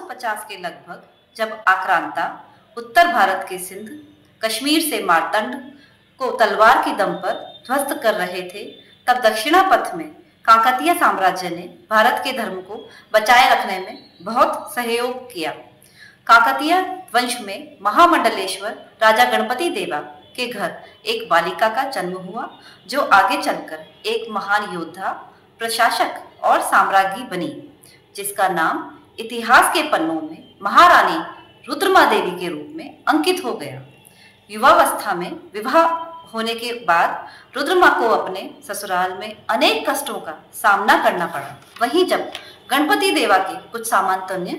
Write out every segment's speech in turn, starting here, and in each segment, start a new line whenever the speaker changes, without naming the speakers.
1250 के लगभग जब आक्रांता उत्तर भारत के सिंध, कश्मीर से मार्तंड को तलवार की दम पर ध्वस्त कर रहे थे, तब दक्षिणापथ में काकतीय साम्राज्य ने भारत के धर्म को बचाए रखने में बहुत सहयोग किया। काकतीय वंश में महामंडलेश्वर राजा गणपति देवा के घर एक बालिका का जन्म हुआ, जो आगे चलकर एक महान योद्धा, प्रशासक और साम्राज्ञी बनी, जिसका नाम इतिहास के पन्नों में महारानी रुद्रमा देवी के रूप में अंकित हो गया। युवावस्था में विवाह होने के बाद रुद्रमा को अपने ससुराल में अनेक कष्टों का सामना करना पड़ा। वहीं जब गणपति देवा के कुछ सामंतों ने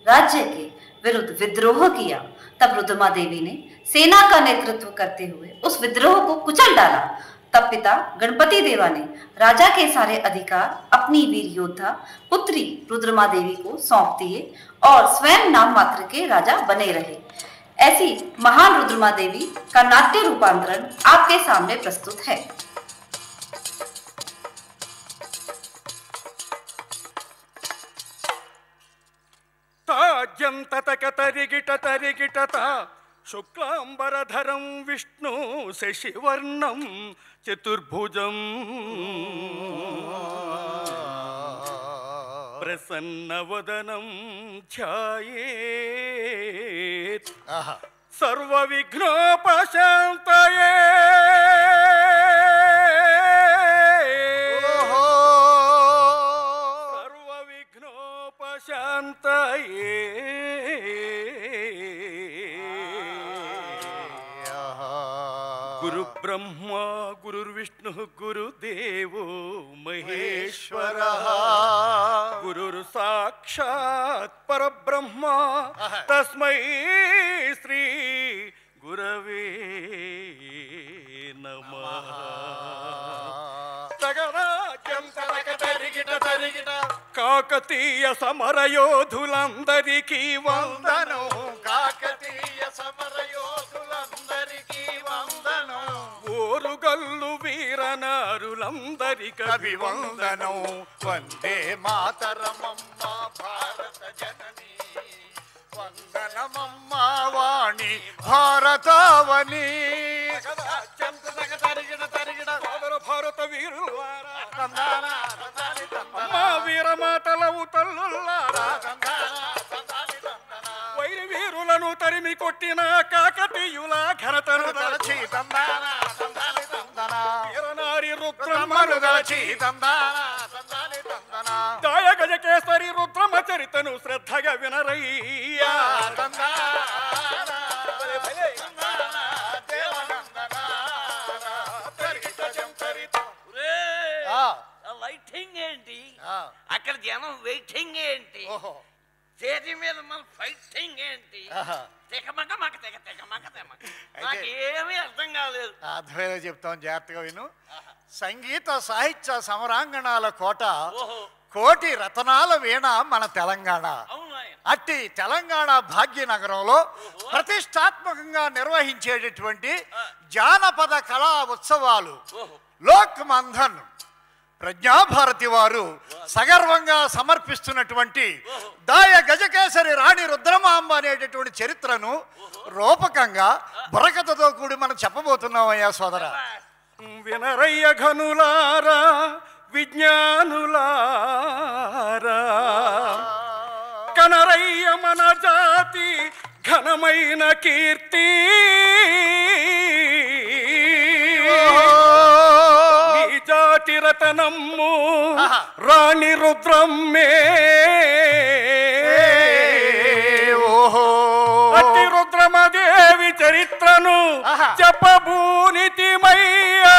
राज्य के विरुद्ध विद्रोह किया, तब रुद्रमा देवी ने सेना का नेतृत्व करते हुए उस विद्रोह को कुचल डाला। तब पिता गणपति देवा ने राजा के सारे अधिकार अपनी वीर योद्धा पुत्री रुद्रमा देवी को सौंप दिए और स्वयं नाम मात्र के राजा बने रहे। ऐसी महान रुद्रमा देवी का नाट्य रूपांतरण आपके सामने प्रस्तुत है।
शुक्लांबरधरं विष्णु शशिवर्णं चतुर्भुजं प्रसन्नवदनं ध्यायेत् सर्वविघ्नोपशान्तये। सर्वविघ्नोपशान्तये। गुरु ब्रह्मा गुरुर्विष्णु गुरुदेवो महेश्वरः, गुरुर् साक्षात् परब्रह्म तस्मै श्री गुरवे नमः। కాకతీయ సమరయోధులందరికీ వందనం,
కాకతీయ సమరయోధులందరికీ వందనం,
ఓరుగల్లు వీరనారులందరికీ
అభివందనం. వందే మాతరమమ్మ భారత జనని, వందనమమ్మ వాణి భారతావని.
భారత వీరులారా, మా వీరమాతలవు తల్లులారా, వైరి వీరులను తరిమి కొట్టిన కాకతీయుల ఘనతను
దలచి
వీరనారి రుద్రమ్మను దలచి
తందాన
దాయ గజకేసరి రుద్రమ చరితను శ్రద్ధగా వినరయ్యా.
లైటింగ్ ఏంటి అక్కడ, జనం వెయిటింగ్ ఏంటి, స్టేజ్ మీద మన ఫైటింగ్ ఏంటి, తెగమక మక తెగ తెగమక తెగమక, నాకేమీ అర్థం కాలేదు.
అర్థమేదో చెప్తాం, జాగ్రత్తగా విను. సంగీత సాహిత్య సమరాంగణాల కోట, కోటి రతనాల వీణ మన తెలంగాణ. అట్టి తెలంగాణ భాగ్యనగరంలో ప్రతిష్టాత్మకంగా నిర్వహించేటటువంటి జానపద కళా ఉత్సవాలు లోక్ మంథన్ ప్రజ్ఞాభారతి వారు సగర్వంగా సమర్పిస్తున్నటువంటి దాయ గజకేసరి రాణి రుద్రమాంబ అనేటటువంటి చరిత్రను రూపకంగా బుర్రకథతో కూడి మనం చెప్పబోతున్నామయ్యా సోదర.
వినరయ్య ఘనులారా, విజ్ఞానులారా, కనరయ్య మన జాతి ఘనమైన కీర్తి, జాతి రతనమ్ము రాణి రుద్రమ్మే. అతి రుద్రమదేవి చరిత్రను చెప్పబూనితిమయ్యా.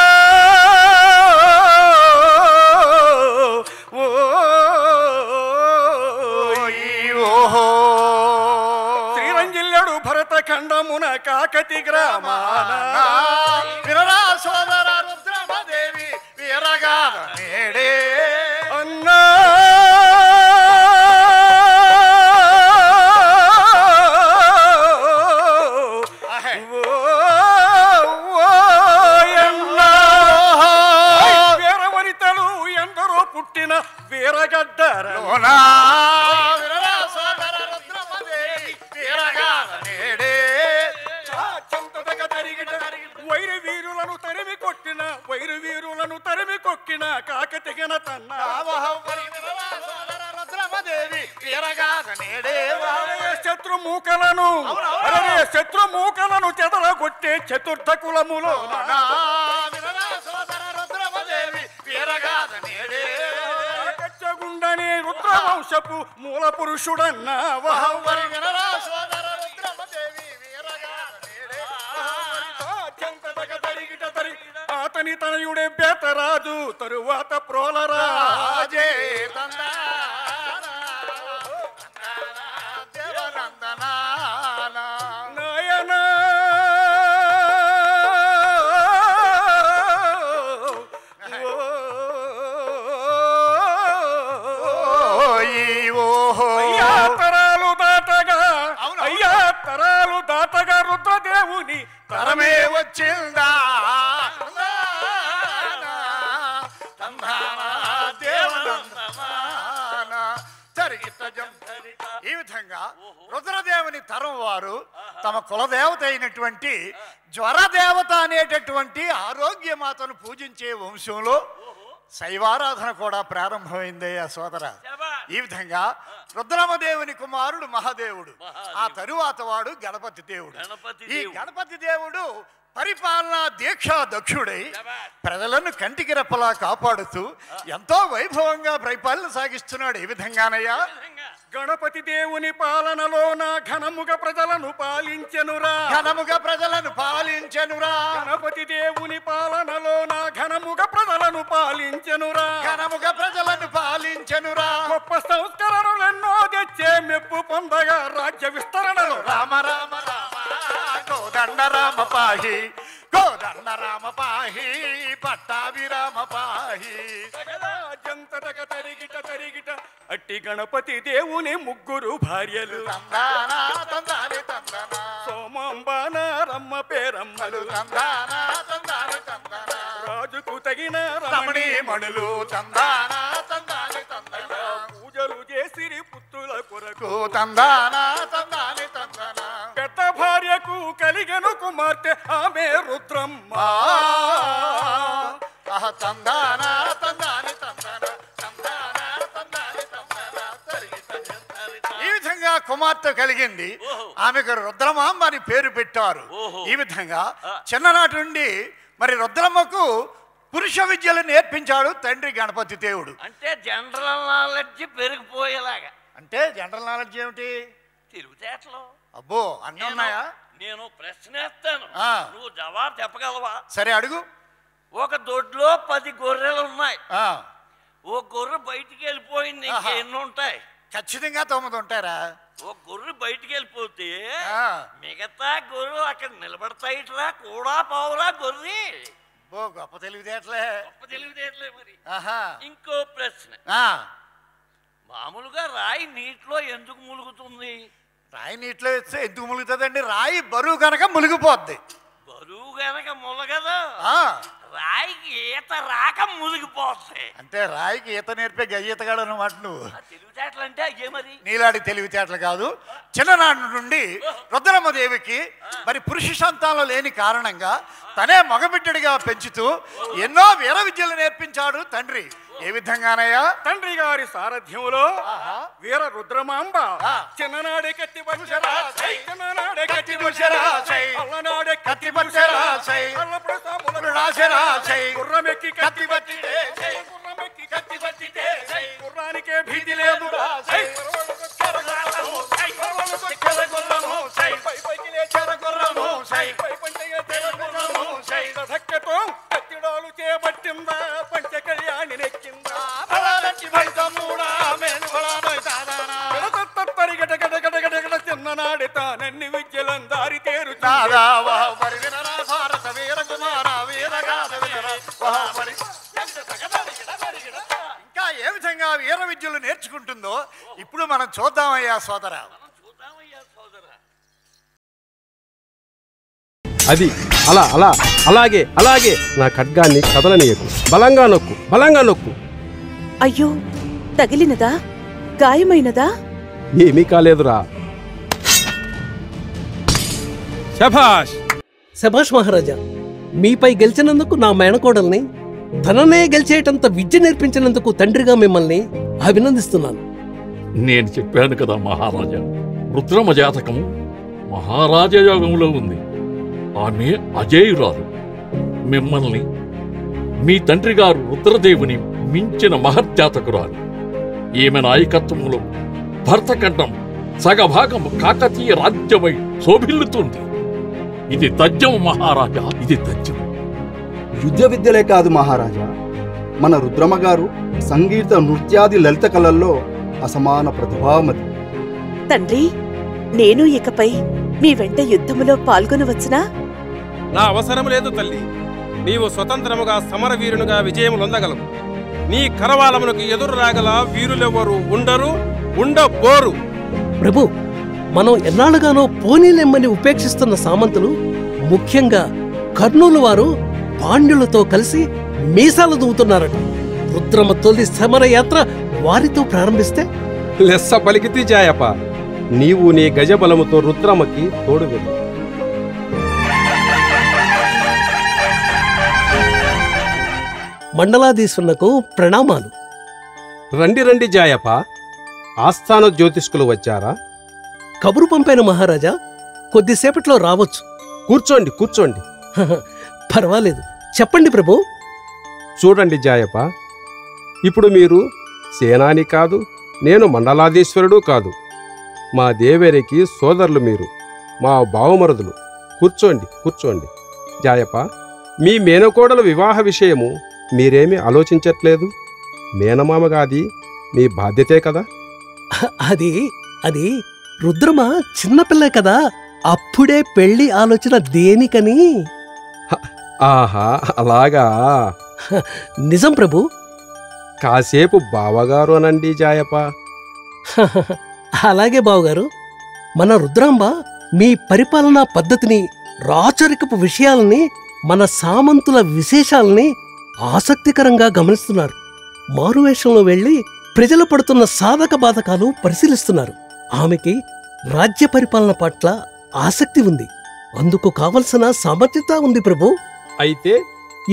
శ్రీరంజిల్లడు భరత ఖండమున కాకతి గ్రామాన
వినరా సోదర రుద్రమదేవి వీరగాథ నేడే.
అన్నా వీరవనితలు ఎందరో పుట్టిన వీరగడ్డర
వినరా సోదర నేడే
శత్రుమూకలను చెదరగొట్టే చతుర్థ కులములో
రుద్రమదేవి వీరగాథ నేడే
కచ్చగుండనే రుద్రవంశపు మూల పురుషుడన్నా
వినరా సోదర రుద్రమదేవి వీరగాథ నేడే
అతని తనయుడే బేతరాజు తరువాత ప్రోలరాజే నాయనా తరాలు దాటగా రుద్రదేవుని
తరమే వచ్చిందా ఈ విధంగా రుద్రదేవుని తరం వారు తమ కులదేవత అయినటువంటి జ్వరదేవత అనేటటువంటి ఆరోగ్యమాతను పూజించే వంశంలో శైవారాధన కూడా ప్రారంభమైందయ్యా సోదర. ఈ విధంగా రుద్రమదేవుని కుమారుడు మహాదేవుడు, ఆ తరువాత వాడు గణపతి దేవుడు. ఈ గణపతి దేవుడు పరిపాలనా దీక్షా దక్షుడై ప్రజలను కంటికి రెప్పలా కాపాడుతూ ఎంతో వైభవంగా పరిపాలన సాగిస్తున్నాడు. ఈ విధంగానయ్యా
గణపతి దేవుని పాలనలోన ఘనముగ ప్రజలను పాలించెనురా
ఘనముగ ప్రజలను పాలించెనురా
గణపతి దేవుని పాలనలోన ఘనముగ ప్రజలను పాలించెనురా
ఘనముగ ప్రజలను పాలించెనురా
గొప్ప సంస్కరణలెన్నో తెచ్చే మెప్పు పొందగా రాజ్య విస్తరణలో
రామ రామ రామ కోదండ రామ పాహి కోదండ రామ పాహి పట్టాభిరామ పాహి
తరిగిట తరిగిట అట్టి గణపతి దేవుని ముగ్గురు భార్యలు
తందానా తందాని తందనా
సోమాంబాన రమ్మ పేరమ్మలు
తందానా తందాని తందనా
రాజుకు తగిన
రమణీ మణులు తందానా తందాని తందనా
పూజలు చేసిరి పుత్రుల కొరకు
తందానా తందాని తందనా
పెద్ద భార్యకు కలిగెను కుమార్తె ఆమె రుద్రమ్మ
తందానా తందాని తందనా తందానా తందాని తందనా. ఈ విధంగా కుమార్తె కలిగింది, ఆమెకు రుద్రమాంబ అని పేరు పెట్టారు. ఈ విధంగా చిన్ననాటి నుండి మరి రుద్రమ్మకు పురుష విద్యలు నేర్పించాడు తండ్రి గణపతి దేవుడు.
అంటే జనరల్ నాలెడ్జ్ పెరిగిపోయేలాగా.
అంటే జనరల్ నాలెడ్జ్ ఏమిటి?
తిరుగుతేటలో.
అబ్బో అన్నీ ఉన్నాయా?
నేను ప్రశ్న వేస్తాను, నువ్వు జవాబు చెప్పగలవా?
సరే అడుగు.
ఒక దొడ్లో 10 గొర్రెలు ఉన్నాయి. ఓ గొర్రె బయటికి వెళ్ళిపోయింది, ఇంకెన్ని ఉంటాయి?
ఖచ్చితంగా 9 ఉంటారా?
ఓ గొర్రె బయటికి వెళ్ళిపోతే మిగతా గొర్రెలు అక్కడ నిలబడతాయిట్రా, కూడా పావురా గొర్రె.
గొప్ప తెలివితేటలే.
గొప్ప తెలివితేటలే. మరి ఇంకో ప్రశ్న, మామూలుగా రాయి నీటిలో ఎందుకు ములుగుతుంది?
రాయి నీటిలో వేస్తే ఎందుకు ములుగుతుందండి? రాయి బరువు కనుక మునిగిపోద్ది.
బరువు కనుక ములగదు, రాయికి ఈత రాక మునిగిపోతాయి.
అంటే రాయికి ఈత నేర్పే గయ్యతగాడు అన్నమాట నువ్వు.
తెలివితేటలు అంటే అయ్యే మరి.
నీలాంటి తెలివితేటలు కాదు. చిన్ననాటి నుండి రుద్రమ్మదేవికి మరి పురుష సంతానం లేని కారణంగా తనే మగబిడ్డడిగా పెంచుతూ ఎన్నో వీర విద్యలు నేర్పించాడు తండ్రి. ఏ విధంగానయ్యా?
తండ్రి గారి సారథ్యంలో వీర రుద్రమాంబ చిన్ననాడే కత్తి పక్షరాసై, చిన్ననాడే కత్తి పక్షరాసై, అల్లనాడే కత్తి పక్షరాసై, అల్లప్రసాములరాసై, గుర్రమెక్కి కత్తి పట్టితే, గుర్రమెక్కి కత్తి పట్టితే, గుర్రానికే భీతి లేదు రాసై, ధక్కతో కత్తిడాలు చేపట్టిందా పంచ కళ్యాణి నెక్కిందా చిన్ననాడి తానన్ని విద్యలను దారి తేరు.
ఇంకా ఏ విధంగా వీర విద్యలు నేర్చుకుంటుందో ఇప్పుడు మనం చూద్దామయ్యా సోదర.
అది అలా అలా అలాగే అలాగే నా ఖడ్గాన్ని కదలనీయకు. బలంగా నొక్కు, బలంగా నొక్కు.
అయ్యో, తగిలినదా? గాయమైనదా?
ఏమీ కాలేదురా. శభాష్
శభాష్ మహారాజా, మీపై గెలిచినందుకు నా మేనకోడల్ని, ధననే గెలిచేటంత విద్య నేర్పించినందుకు తండ్రిగా మిమ్మల్ని అభినందిస్తున్నాను.
నేను చెప్పాను కదా మహారాజా, రుద్రమ జాతకము మహారాజా యోగంలో ఉంది. ఆమె అజేయురాలు. మిమ్మల్ని మీ తండ్రి గారు రుద్రదేవుని మించిన మహర్జాతకురాలు. ఈమె నాయకత్వంలో భరతఖండం సగభాగం కాకతీయ రాజ్యమై శోభిల్లుతుంది. ఇది తథ్యం మహారాజా, ఇది తథ్యం.
యుద్ధ విద్యలే కాదు మహారాజా, మన రుద్రమ గారు సంగీత నృత్యాది లలిత కళల్లో అసమాన ప్రతిభామతి.
తండ్రి, నేను ఇకపై మీ వెంట యుద్ధములో పాల్గొనవచ్చునా?
నా అవసరం లేదు తల్లి. నీవు స్వతంత్రముగా సమరవీరునిగా విజయములొందగలవు. నీ కరవాలమునకు ఎదురు రాగల వీరులెవరు ఉండరు, ఉండబోరు.
ప్రభు, మనం ఎన్నాళ్ళుగానో పోనీలెమ్మని ఉపేక్షిస్తున్న సామంతులు, ముఖ్యంగా కర్నూలు వారు పాండ్యులతో కలిసి మీసాలు దూవుతున్నారట. రుద్రమ తొలి సమరయాత్ర వారితో ప్రారంభిస్తే
లెస్స పలికితి జాయప. నీవు నీ గజబలముతో రుద్రమకి తోడు వెళ్ళు.
మండలాధీశ్వరునకు ప్రణామాలు.
రండి రండి జాయప. ఆస్థాన జ్యోతిష్కులు వచ్చారా?
కబురు పంపాను మహారాజా, కొద్దిసేపట్లో రావచ్చు.
కూర్చోండి కూర్చోండి.
పర్వాలేదు, చెప్పండి ప్రభు.
చూడండి జాయప, ఇప్పుడు మీరు సేనాని కాదు, నేను మండలాధీశ్వరుడు కాదు. మా దేవేరికి సోదరులు మీరు, మా బావమరుదులు. కూర్చోండి కూర్చోండి. జాయప, మీ మేనకోడల వివాహ విషయము మీరేమీ ఆలోచించట్లేదు? మేనమామగాది మీ బాధ్యతే కదా.
అది అది రుద్రమ చిన్నపిల్ల కదా, అప్పుడే పెళ్లి ఆలోచన దేనికని.
ఆహా, అలాగా.
నిజం ప్రభు.
కాసేపు బావగారు అనండి జాయప.
అలాగే బావగారు. మన రుద్రాంబ మీ పరిపాలనా పద్ధతిని, రాచరికపు విషయాలని, మన సామంతుల విశేషాలని ఆసక్తికరంగా గమనిస్తున్నారు. మారువేషంలో వెళ్లి ప్రజలు పడుతున్న సాధక బాధకాలు పరిశీలిస్తున్నారు. ఆమెకి రాజ్య పరిపాలన పట్ల ఆసక్తి ఉంది. అందుకు కావలసిన సమర్థత ఉంది ప్రభు.
అయితే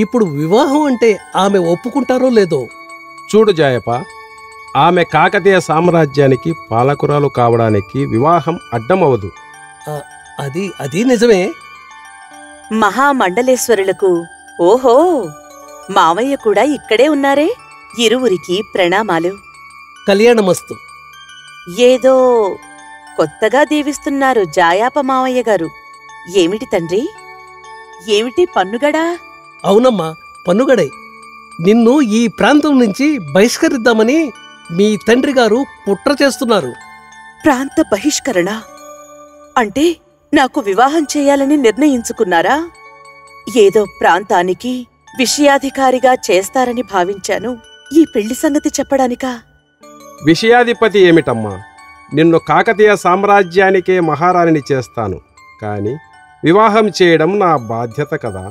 ఇప్పుడు వివాహం అంటే ఆమె ఒప్పుకుంటారో లేదో.
చూడు జాయప, ఆమె కాకతీయ సామ్రాజ్యానికి పాలకురాలు కావడానికి వివాహం అడ్డమవదు.
అది నిజమే.
మహామండలేశ్వరులకు ఓహో, మావయ్య కూడా ఇక్కడే ఉన్నారే. ఇరువురికి ప్రణామాలు.
కళ్యాణమస్తు.
ఏదో కొత్తగా దీవిస్తున్నారు జాయాప మావయ్య గారు. ఏమిటి తండ్రి? ఏమిటి పన్నుగడా?
అవునమ్మా, పన్నుగడై. నిన్ను ఈ ప్రాంతం నుంచి బహిష్కరిద్దామని మీ తండ్రి గారు కుట్ర చేస్తున్నారు.
ప్రాంత బహిష్కరణ అంటే నాకు వివాహం చేయాలని నిర్ణయించుకున్నారా? ఏదో ప్రాంతానికి విషయాధికారిగా చేస్తారని భావించాను. ఈ పెళ్లి సంగతి చెప్పడానికా?
విషయాధిపతి ఏమిటమ్మా, నిన్ను కాకతీయ సామ్రాజ్యానికే మహారాణిని చేస్తాను. కాని వివాహం చేయడం నా బాధ్యత కదా.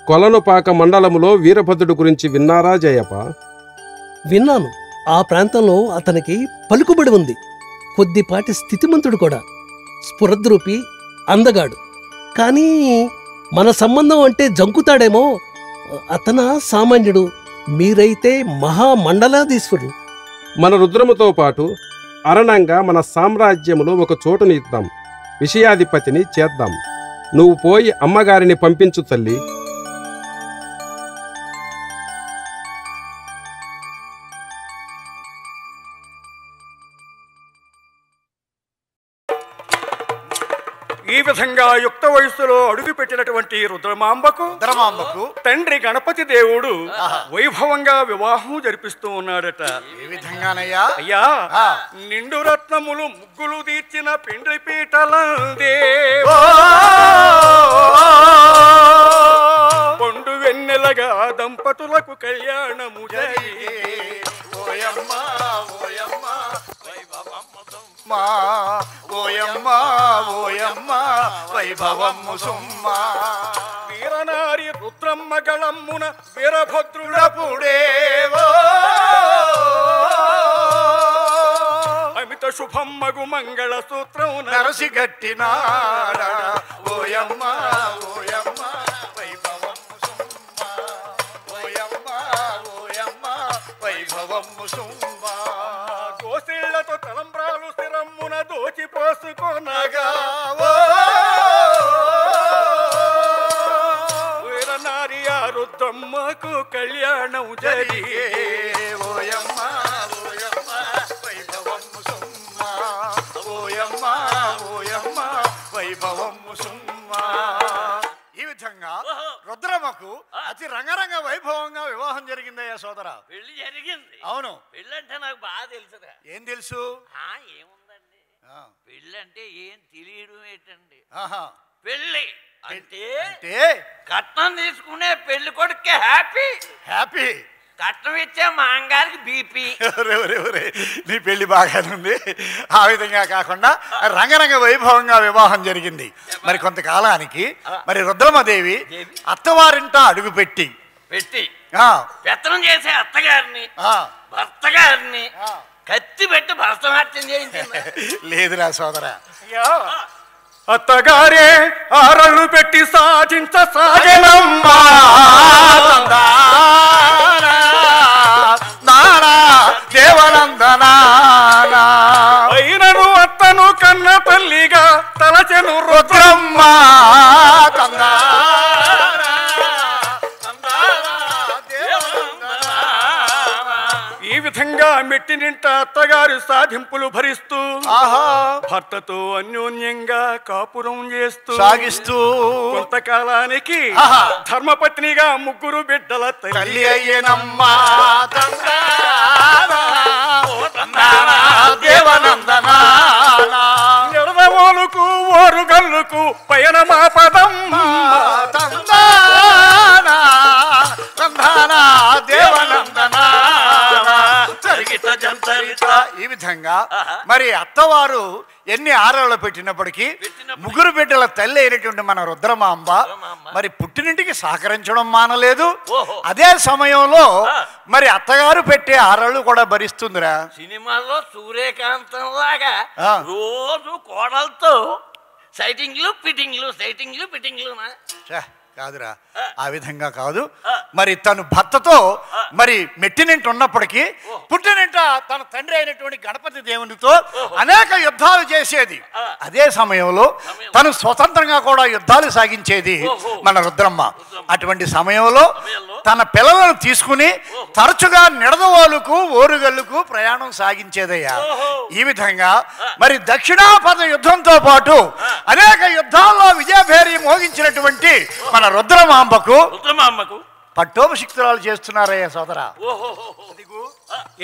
కొలనుపాక మండలములో వీరభద్రుడు గురించి విన్నారా జయప?
విన్నాను. ఆ ప్రాంతంలో అతనికి పలుకుబడి ఉంది. కొద్దిపాటి స్థితిమంతుడు కూడా. స్ఫురద్రూపి, అందగాడు. కానీ మన సంబంధం అంటే జంకుతాడేమో. అతన సామాన్యుడు, మీరైతే మహామండలాధీశ్వరుడు.
మన రుద్రముతో పాటు అరణంగా మన సామ్రాజ్యములో ఒక చోటుని ఇద్దాం. విషయాధిపతిని చేద్దాం. నువ్వు పోయి అమ్మగారిని పంపించు తల్లి.
ఈ విధంగా యుక్త వయస్సులో అడుగు పెట్టినటువంటి రుద్రమాంబకు తండ్రి గణపతి దేవుడు వైభవంగా వివాహం జరిపిస్తూ ఉన్నాడట.
ఏ విధంగానయ్యా?
అయ్యా, నిండు రత్నములు ముగ్గులు తీర్చిన పెండ్లి పీటలందే పండు వెన్నెలగా దంపతులకు కళ్యాణము జరిగే.
ఓయమ్మా ఓయమ్మా ఓయమ్మా ఓయమ్మా వైభవమ్ము సుమ్మా.
వీరనారి రుద్రమ్మ గళమ్మున వీరభద్రుడపుడేవో అమిత శుభమ్మగు మంగళ సూత్రం
నరసి గట్టినాడా. ఓయమ్మా ఓయమ్మా వైభవమ్ము సుమ్మా. ఓయమ్మా ఓయమ్మా వైభవమ్ము సుమ్మా.
గోసిళ్లతో పోచి పోసుకొనగా వీరనారి ఆ రుద్రమ్మకు కళ్యాణం జరిగే
ఓయమ్మ ఓయమ్మ వైభవము సుమ్మా ఓయమ్మ ఓయమ్మ వైభవము సుమ్మా. ఈ విధంగా రుద్రమ్మకు అతి రంగరంగ వైభవంగా వివాహం జరిగిందయ్యా సోదరా.
పెళ్లి జరిగింది.
అవును.
పెళ్ళి అంటే నాకు బాగా తెలుసురా.
ఏం తెలుసు?
ఏముందండి, పెళ్ళి అంటే ఏం తెలియడం ఏంటండి. పెళ్ళి అంటే కట్నం తీసుకునే పెళ్లి కొడుకే హ్యాపీ
హ్యాపీ,
కట్నం ఇచ్చే మా అంగారికి బీపీ.
నీ పెళ్లి బాగానే ఉంది. ఆ విధంగా కాకుండా రంగరంగ వైభవంగా వివాహం జరిగింది. మరి కొంతకాలానికి మరి రుద్రమదేవి అత్తవారింట అడుగు పెట్టి
పెత్తనం చేసే అత్తగారిని భర్త గారిని కత్తి పెట్టి భరతనాట్యం చేయించింది.
లేదురా సోదరా,
అత్తగారే ఆరళ్ళు పెట్టి సాగించసాగనమ్మా
దేవనందనా.
అయినను అత్తను కన్న తల్లిగా తలచెను
రుద్రమ్మ.
ఈ విధంగా మెట్టినింట అత్తగారు సాధింపులు భరిస్తూ భర్తతో అన్యోన్యంగా కాపురం చేస్తూ
సాగిస్తూ
కొంతకాలానికి ధర్మపత్నిగా ముగ్గురు బిడ్డల
తల్లి అయ్యేనమ్మా. దేవనందనా
ఎడదవోలుకు ఓరుగల్లుకు పయనమా పదం
దేవనందనా. ఈ విధంగా మరి అత్తవారు ఎన్ని ఆరాళ్ళు పెట్టినప్పటికీ ముగ్గురు బిడ్డల తల్లి అయినటువంటి మన రుద్రమాంబ మరి పుట్టినింటికి సహకరించడం మానలేదు. అదే సమయంలో మరి అత్తగారు పెట్టే ఆరాళ్ళు కూడా భరిస్తుందిరా.
సినిమాలో సూర్యకాంతం లాగా రోజు కోడలతో సైటింగ్లు ఫిట్టింగ్లు
కాదురా, ఆ విధంగా కాదు. మరి తను భర్తతో మరి మెట్టినింటి ఉన్నప్పటికీ పుట్టినింట తన తండ్రి అయినటువంటి గణపతి దేవునితో అనేక యుద్ధాలు చేసేది. అదే సమయంలో తను స్వతంత్రంగా కూడా యుద్ధాలు సాగించేది మన రుద్రమ్మ. అటువంటి సమయంలో తన పిల్లలను తీసుకుని తరచుగా నిడదవోలుకు ఓరుగల్లుకు ప్రయాణం సాగించేదయ్యా. ఈ విధంగా మరి దక్షిణాపద యుద్ధంతో పాటు అనేక యుద్ధాల్లో విజయభేరి మోగించినటువంటి మన రుద్రమాంబకు పట్టోపశిక్తురాలు చేస్తున్నారయ్యా సోదరా.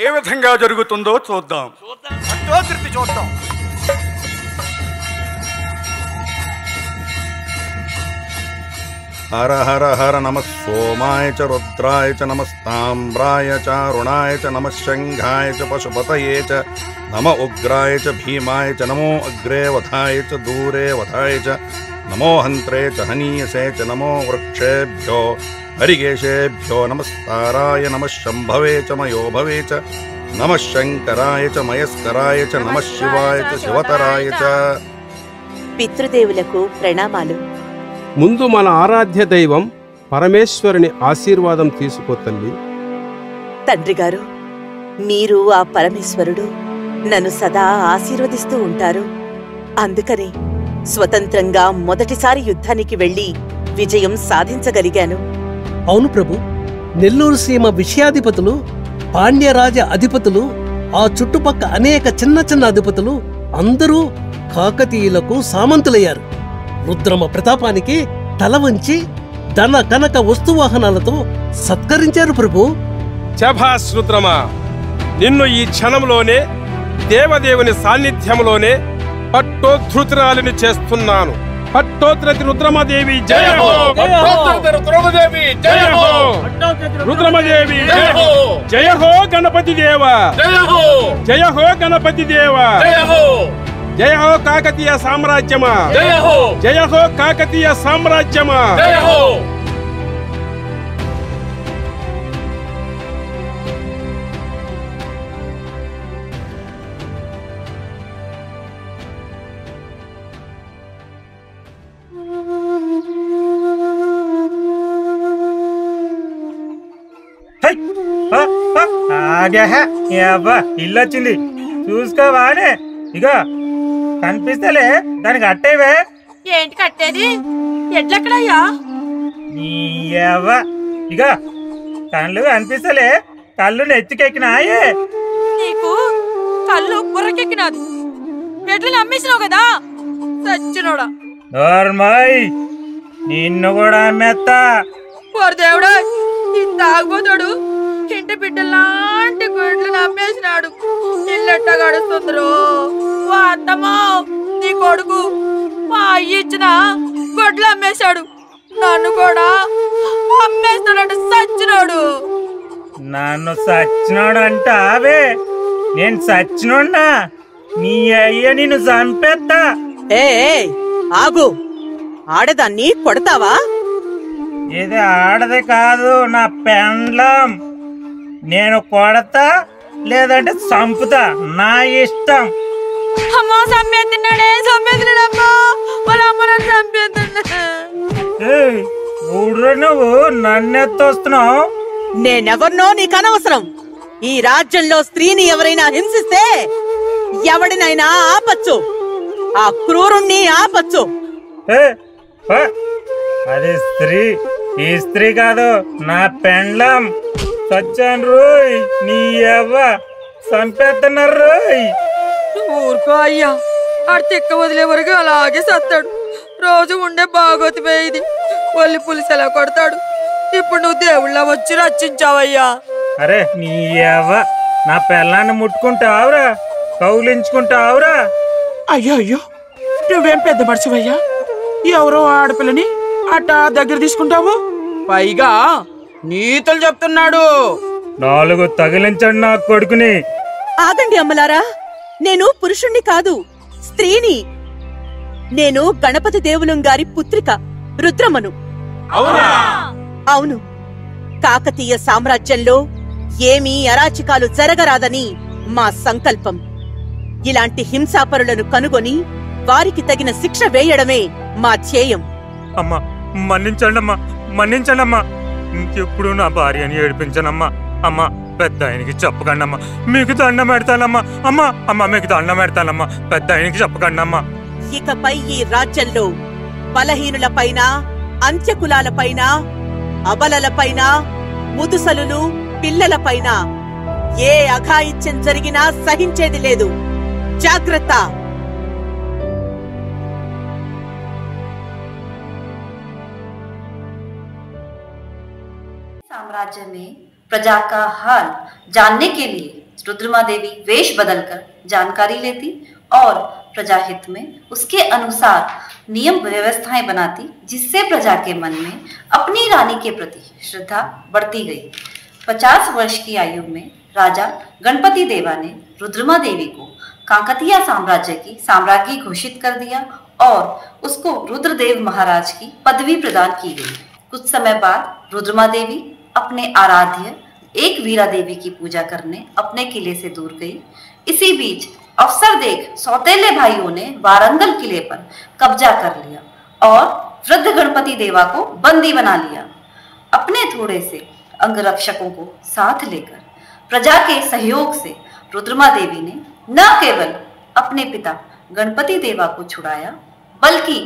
ఏ విధంగా జరుగుతుందో చూద్దాం.
పట్టోధృతి చూద్దాం.
హర హర హర నమ సోమాయ చ రుద్రాయ చ నమస్తామ్రాయ చ అరుణాయ చ నమ శంఘాయ చ పశుపతయే చ నమ ఉగ్రాయ చ భీమాయ చ నమో అగ్రే వధాయ చ దూరే వధాయ చ నమో హంత్రే చ హనీయసే చ నమో వృక్షేభ్యో హరికేశేభ్యో నమస్తారాయ నమ శంభవే చ మయోభవే చ నమ శంకరాయ చ మయస్కరాయ చ నమ శివాయ చ శివతరాయ చ.
పితృదేవులకు ప్రణామాలు.
ముందు మన ఆరాధ్య దైవం పరమేశ్వరుని ఆశీర్వాదం తీసుకో తల్లి.
తండ్రి గారు, మీరు ఆ పరమేశ్వరుడు నన్ను సదా ఆశీర్వదిస్తూ ఉంటారు. అందుకని స్వతంత్రంగా మొదటిసారి యుద్ధానికి వెళ్లి విజయం సాధించగలిగాను.
అవును ప్రభు, నెల్లూరు సీమ విషయాధిపతులు, పాండ్యరాజ అధిపతులు, ఆ చుట్టుపక్క అనేక చిన్న చిన్న అధిపతులు అందరూ కాకతీయులకు సామంతులయ్యారు. రుద్రమ ప్రతాపానికి తల వంచి ధన కనక వస్తువాహనాలతో సత్కరించారు ప్రభు.
శభాష్ రుద్రమ, నిన్ను ఈ క్షణంలోనే దేవదేవుని సాన్నిధ్యంలోనే పట్టోద్ధృతురాలిని చేస్తున్నాను. పట్టోద్ధృతి రుద్రమదేవి జయ హో! రుద్రమదేవి జయ హో! రుద్రమదేవి జయ హో! జయ హో గణపతి దేవ జయ హో! జయ హో గణపతి దేవ జయ హో! జయ హో కాకతీయ సామ్రాజ్యమా జయ హో! జయ హో కాకతీయ సామ్రాజ్యమా జయ హో!
ఇల్లు వచ్చింది చూసుకోవానే. ఇక కనిపిస్తలే దానికి అట్టేవే.
ఏంటి కట్టేది? ఎట్లెక్కడయ్యా?
ఇక కళ్ళు కనిపిస్తలే, కళ్ళు నెత్తికెక్కినాయే.
నీకు కళ్ళు బుర్రకెక్కినాది. ఎట్లు నమ్మేసినావు కదా సచ్చినోడా.
నోర్మయ్, నిన్ను కూడా అమ్మేస్తా.
దేవుడా, ఈ తాగుబోతాడు ఇంటి బిడ్డలాంటి గొడ్లు నమ్మేసినాడు. ఇల్లెట్ట గడుస్తుందిరో. వా అత్తమ్మా, నీ కొడుకు మా అయ్య ఇచ్చిన గొడ్లు అమ్మేశాడు. నన్ను కూడా అమ్మేస్తాడు. సచ్చినోడు.
నన్ను సచ్చినోడు అంటావే? నేను సచ్చినోడ్నా? నీ అయ్య నిన్ను చంపేస్తా.
ఏ ఆగు, ఆడదాన్ని కొడతావా?
ఇది ఆడది కాదు, నా పెండ్లం. నేను కొడతా లేదంటే చంపుతా, నా ఇష్టం.
అమ్మా చంపేస్తున్నాడే, చంపేస్తున్నాడమ్మా, వాళ్ళ అమ్మ నన్ను చంపేస్తున్నా.
ఊడ్రు నువ్వు నన్నెత్తొస్తున్నావు.
నేనెవరినో నీకు అనవసరం. ఈ రాజ్యంలో స్త్రీని ఎవరైనా హింసిస్తే ఎవడినైనా ఆపచ్చు, ఆ క్రూరుణ్ణి ఆపచ్చు.
అది స్త్రీ, ఈ స్త్రీ కాదు, నా పెండ్లం. సచ్చాను రోయ్, నీ అవ్వ చంపేస్తున్నారు రోయ్.
ఊరుకో అయ్యా, ఆడు తిక్క వదిలే వరకు అలాగే సత్తాడు. రోజు ఉండే బాగోతి పోయేది, ఒళ్ళు పులిసి ఎలా కొడతాడు. ఇప్పుడు నువ్వు దేవుళ్ళ వచ్చి రచించావయ్యా.
అరే నీ అవ్వ, నా పిల్లాన్ని ముట్టుకుంటావురా, కౌలించుకుంటావురా?
అయ్యో అయ్యో, నువ్వేం పెద్ద మనిషివయ్యా, ఎవరో ఆడపిల్లని అట్టా దగ్గర తీసుకుంటావు? పైగా నీతులు చెప్తున్నాడు.
4 తగిలించండి నా కొడుకుని.
ఆగండి అమ్మలారా, నేను పురుషుణ్ణి కాదు, స్త్రీని. నేను గణపతి దేవులం గారి పుత్రిక రుద్రమను. అవును, కాకతీయ సామ్రాజ్యంలో ఏమీ అరాచకాలు జరగరాదని మా సంకల్పం. ఇలాంటి హింసాపరులను కనుగొని వారికి తగిన శిక్ష వేయడమే మా ధ్యేయం.
అమ్మా మన్నించండమ్మా, మన్నించండమ్మా. ఇంకెప్పుడు నా భార్యని ఏడిపించనమ్మా. అమ్మా పెద్ద ఆయనకి చెప్పకండమ్మా, మీకు దండం పెడతానమ్మా. అమ్మా అమ్మా మీకు దండం పెడతానమ్మా, పెద్ద ఆయనకి చెప్పకండమ్మా.
ఇకపై ఈ రాజ్యంలో బలహీనులపైన, అంత్యకులాలపైన, అబలలపైన, ముదుసలులు, పిల్లలపైన ఏ అఘాయిత్యం జరిగినా సహించేది లేదు. జాగ్రత్త.
साम्राज्य में प्रजा का हाल जानने के लिए रुद्रमा देवी वेश बदलकर जानकारी लेती और प्रजाहित में उसके अनुसार नियम व्यवस्थाएं बनाती, जिससे प्रजा के मन में अपनी रानी के प्रति श्रद्धा बढ़ती गई। 50 वर्ष की आयु में राजा गणपति देवा ने रुद्रमा देवी को काकतीय साम्राज्य की साम्राज्ञी घोषित कर दिया और उसको रुद्रदेव महाराज की पदवी प्रदान की गई। कुछ समय बाद रुद्रमा देवी अपने आराध्य एक वीरा देवी की पूजा करने अपने किले से दूर गई। इसी बीच अवसर देख सौतेले भाइयों ने वारंगल किले पर कब्जा कर लिया और वृद्ध गणपति देवा को बंदी बना लिया। अपने थोड़े से अंगरक्षकों को साथ लेकर प्रजा के सहयोग से रुद्रमा देवी ने न केवल अपने पिता गणपति देवा को छुड़ाया, बल्कि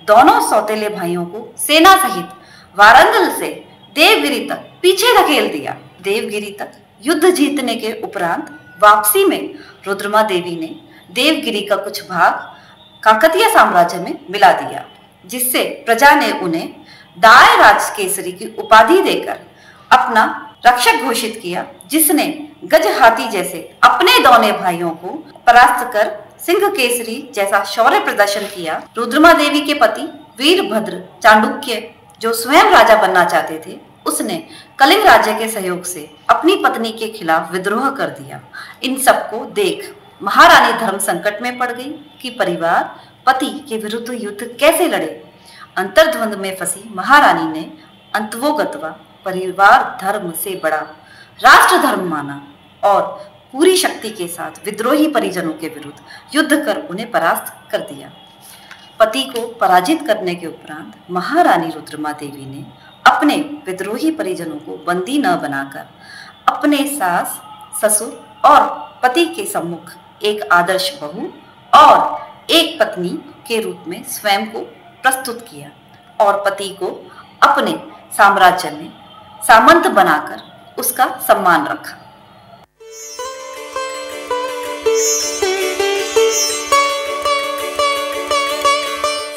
दोनों सौतेले भाइयों को सेना सहित वारंगल से देवगिरी तक पीछे धकेल दिया। देवगिरी तक युद्ध जीतने के उपरांत वापसी में रुद्रमा देवी ने देवगिरी का कुछ भाग काकतीय साम्राज्य में मिला दिया, जिससे प्रजा ने उन्हें दाय राज केसरी की उपाधि देकर अपना रक्षक घोषित किया, जिसने गज हाथी जैसे अपने दोनों भाइयों को परास्त कर सिंह केसरी जैसा शौर्य प्रदर्शन किया। रुद्रमा देवी के पति वीरभद्र चाणक्य, जो स्वयं राजा बनना चाहते थे, उसने कलिंग राज्य के सहयोग से अपनी पत्नी के खिलाफ विद्रोह कर दिया। इन सबको देख महारानी धर्म संकट में पड़ गई कि परिवार पति के विरुद्ध युद्ध कैसे लड़े। अंतर्द्वंद में फंसी महारानी ने अंतवोगत्वा परिवार धर्म से बड़ा राष्ट्र धर्म माना और पूरी शक्ति के साथ विद्रोही परिजनों के विरुद्ध युद्ध कर उन्हें परास्त कर दिया। पति को पराजित करने के उपरांत महारानी रुद्रमा देवी ने अपने विद्रोही परिजनों को बंदी न बनाकर अपने सास, ससुर और पति के सम्मुख एक आदर्श बहू और एक पत्नी के रूप में स्वयं को प्रस्तुत किया और पति को अपने साम्राज्य में सामंत बनाकर उसका सम्मान रखा।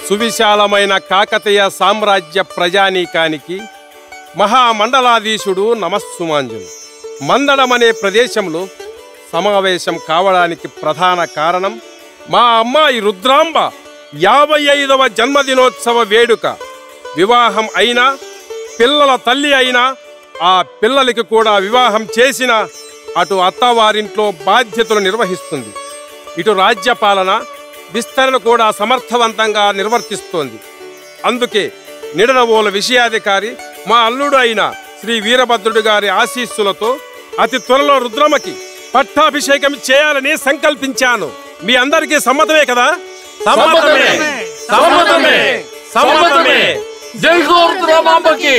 సువిశాలమైన కాకతీయ సామ్రాజ్య ప్రజానీకానికి మహామండలాధీశుడు నమస్సుమాంజులు. మందడమనే ప్రదేశంలో సమావేశం కావడానికి ప్రధాన కారణం మా అమ్మాయి రుద్రాంబ 55వ జన్మదినోత్సవ వేడుక. వివాహం అయినా, పిల్లల తల్లి అయినా, ఆ పిల్లలకి కూడా వివాహం చేసిన అటు అత్తవారింట్లో బాధ్యతలు నిర్వహిస్తుంది, ఇటు రాజ్యపాలన విస్తరణ కూడా సమర్థవంతంగా నిర్వర్తిస్తోంది. అందుకే నిడదవోలు విషయాధికారి మా అల్లుడు అయిన శ్రీ వీరభద్రుడు గారి ఆశీస్సులతో అతి త్వరలో రుద్రమకి పట్టాభిషేకం చేయాలని సంకల్పించాను. మీ అందరికీ సమ్మతమే కదా?
సమ్మతమే, సమ్మతమే, సమ్మతమే. జై హో రుద్రమాంబకి,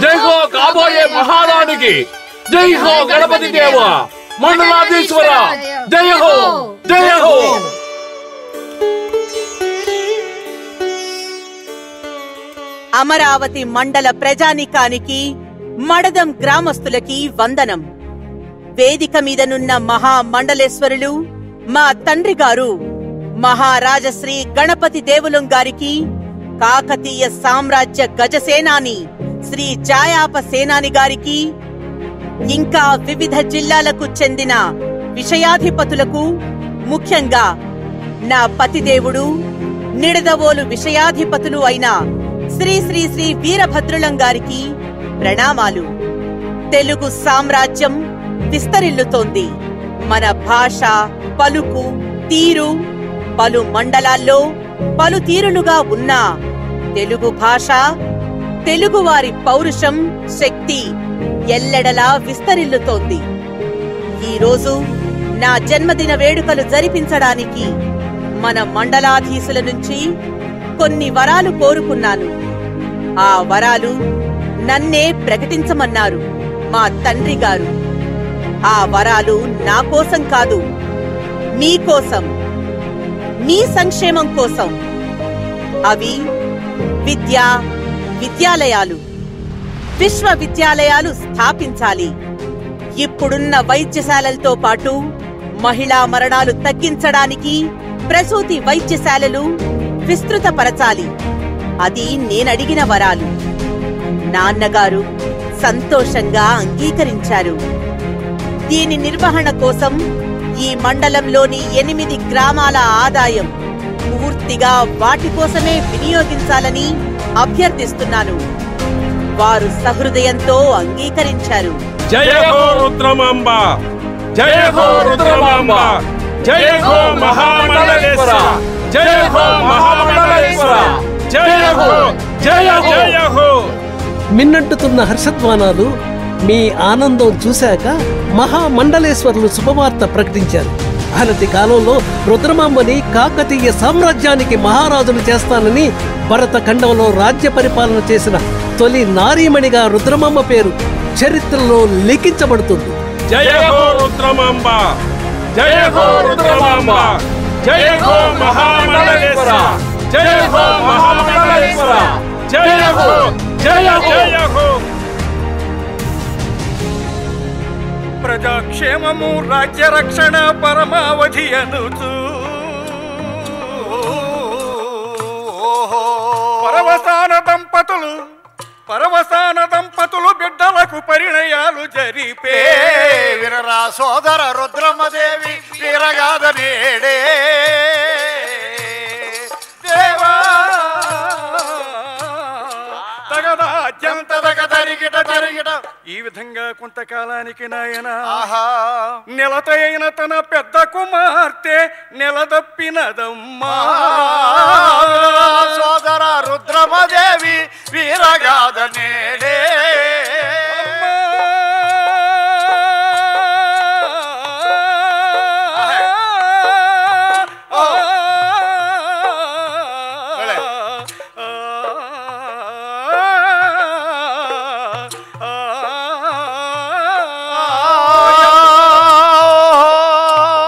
జై హో కాబోయే మహారాణికి, జై హో గణపతి దేవ మండలాధీశ్వర, జై హో, జై హో.
అమరావతి మండల ప్రజానికానికి, మడదం గ్రామస్తులకి వందనం. వేదిక మీదనున్న మహామండలేశ్వరులు మా తండ్రి గారు మహారాజశ్రీ గణపతి దేవులం గారికి, కాకతీయ సామ్రాజ్య గజసేనాని శ్రీ జాయాప సేనాని గారికి, ఇంకా వివిధ జిల్లాలకు చెందిన విషయాధిపతులకు, ముఖ్యంగా నా పతిదేవుడు నిడదవోలు విషయాధిపతులు అయిన శ్రీ శ్రీ శ్రీ వీరభద్రులం గారికి ప్రణామాలు. తెలుగు సామ్రాజ్యం విస్తరిల్లుతోంది. మన భాష, పలుకు, తీరు పలు మండలాల్లో పలు తీరులుగా ఉన్న తెలుగు భాష, తెలుగువారి పౌరుషం, శక్తి ఎల్లెడలా విస్తరిల్లుతోంది. ఈరోజు నా జన్మదిన వేడుకలు జరిపించడానికి మన మండలాధీశుల నుంచి కొన్ని వరాలు కోరుకున్నాను. ఆ వరాలు నన్నే ప్రకటించమన్నారు మా తండ్రి గారు. ఆ వరాలు నా కోసం కాదు, మీకోసం, మీ సంక్షేమం కోసం. అవి విద్యాలయాలు, విశ్వవిద్యాలయాలు స్థాపించాలి. ఇప్పుడున్న వైద్యశాలలతో పాటు మహిళా మరణాలు తగ్గించడానికి ప్రసూతి వైద్యశాలలు విస్తృతపరచాలి. అది నేనడిగిన వరాలు. నాన్నగారు సంతోషంగా అంగీకరించారు. దీని నిర్వహణ కోసం ఈ మండలంలోని 8 గ్రామాల ఆదాయం పూర్తిగా వాటి కోసమే వినియోగించాలని అభ్యర్థిస్తున్నాను. వారు సహృదయంతో అంగీకరించారు.
జయ హో రుద్రమాంబ, జయ హో రుద్రమాంబ, జయ హో మహామండలేశ్వర, జయ హో మహామండలేశ్వర, జయ హో, జయ హో, జయ హో.
మిన్నంటుతున్న హర్షధ్వానాలు, మీ ఆనందం చూశాక మహామండలేశ్వరులు శుభవార్త ప్రకటించారు. అనతి కాలంలో రుద్రమాంబని కాకతీయ సామ్రాజ్యానికి మహారాజును చేస్తానని భరత ఖండంలో రాజ్య పరిపాలన చేసిన తొలి నారీమణిగా రుద్రమాంబ పేరు చరిత్రలో లిఖించబడుతుంది.
జయ హో రుద్రమాంబ, జయ హో రుద్రమాంబ, జయ హో మహామండలేశ్వర, జయ హో మహామండలేశ్వర, జయ హో, జయ హో, జయ హో.
ప్రజాక్షేమము రాజ్య రక్షణ పరమావధి అనుచు పరవసాన దంపతులు బిడ్డలకు పరిణయాలు జరిపే.
వినరా సోదర రుద్రమదేవి వీరగాథ నేడే. దేవా తరిగిట
ఈ విధంగా కొంతకాలానికి నాయన నెలత అయిన తన పెద్ద కుమార్తె నెలదప్పినదమ్మా.
సోదర రుద్రమదేవి వీరగాథ నేడే.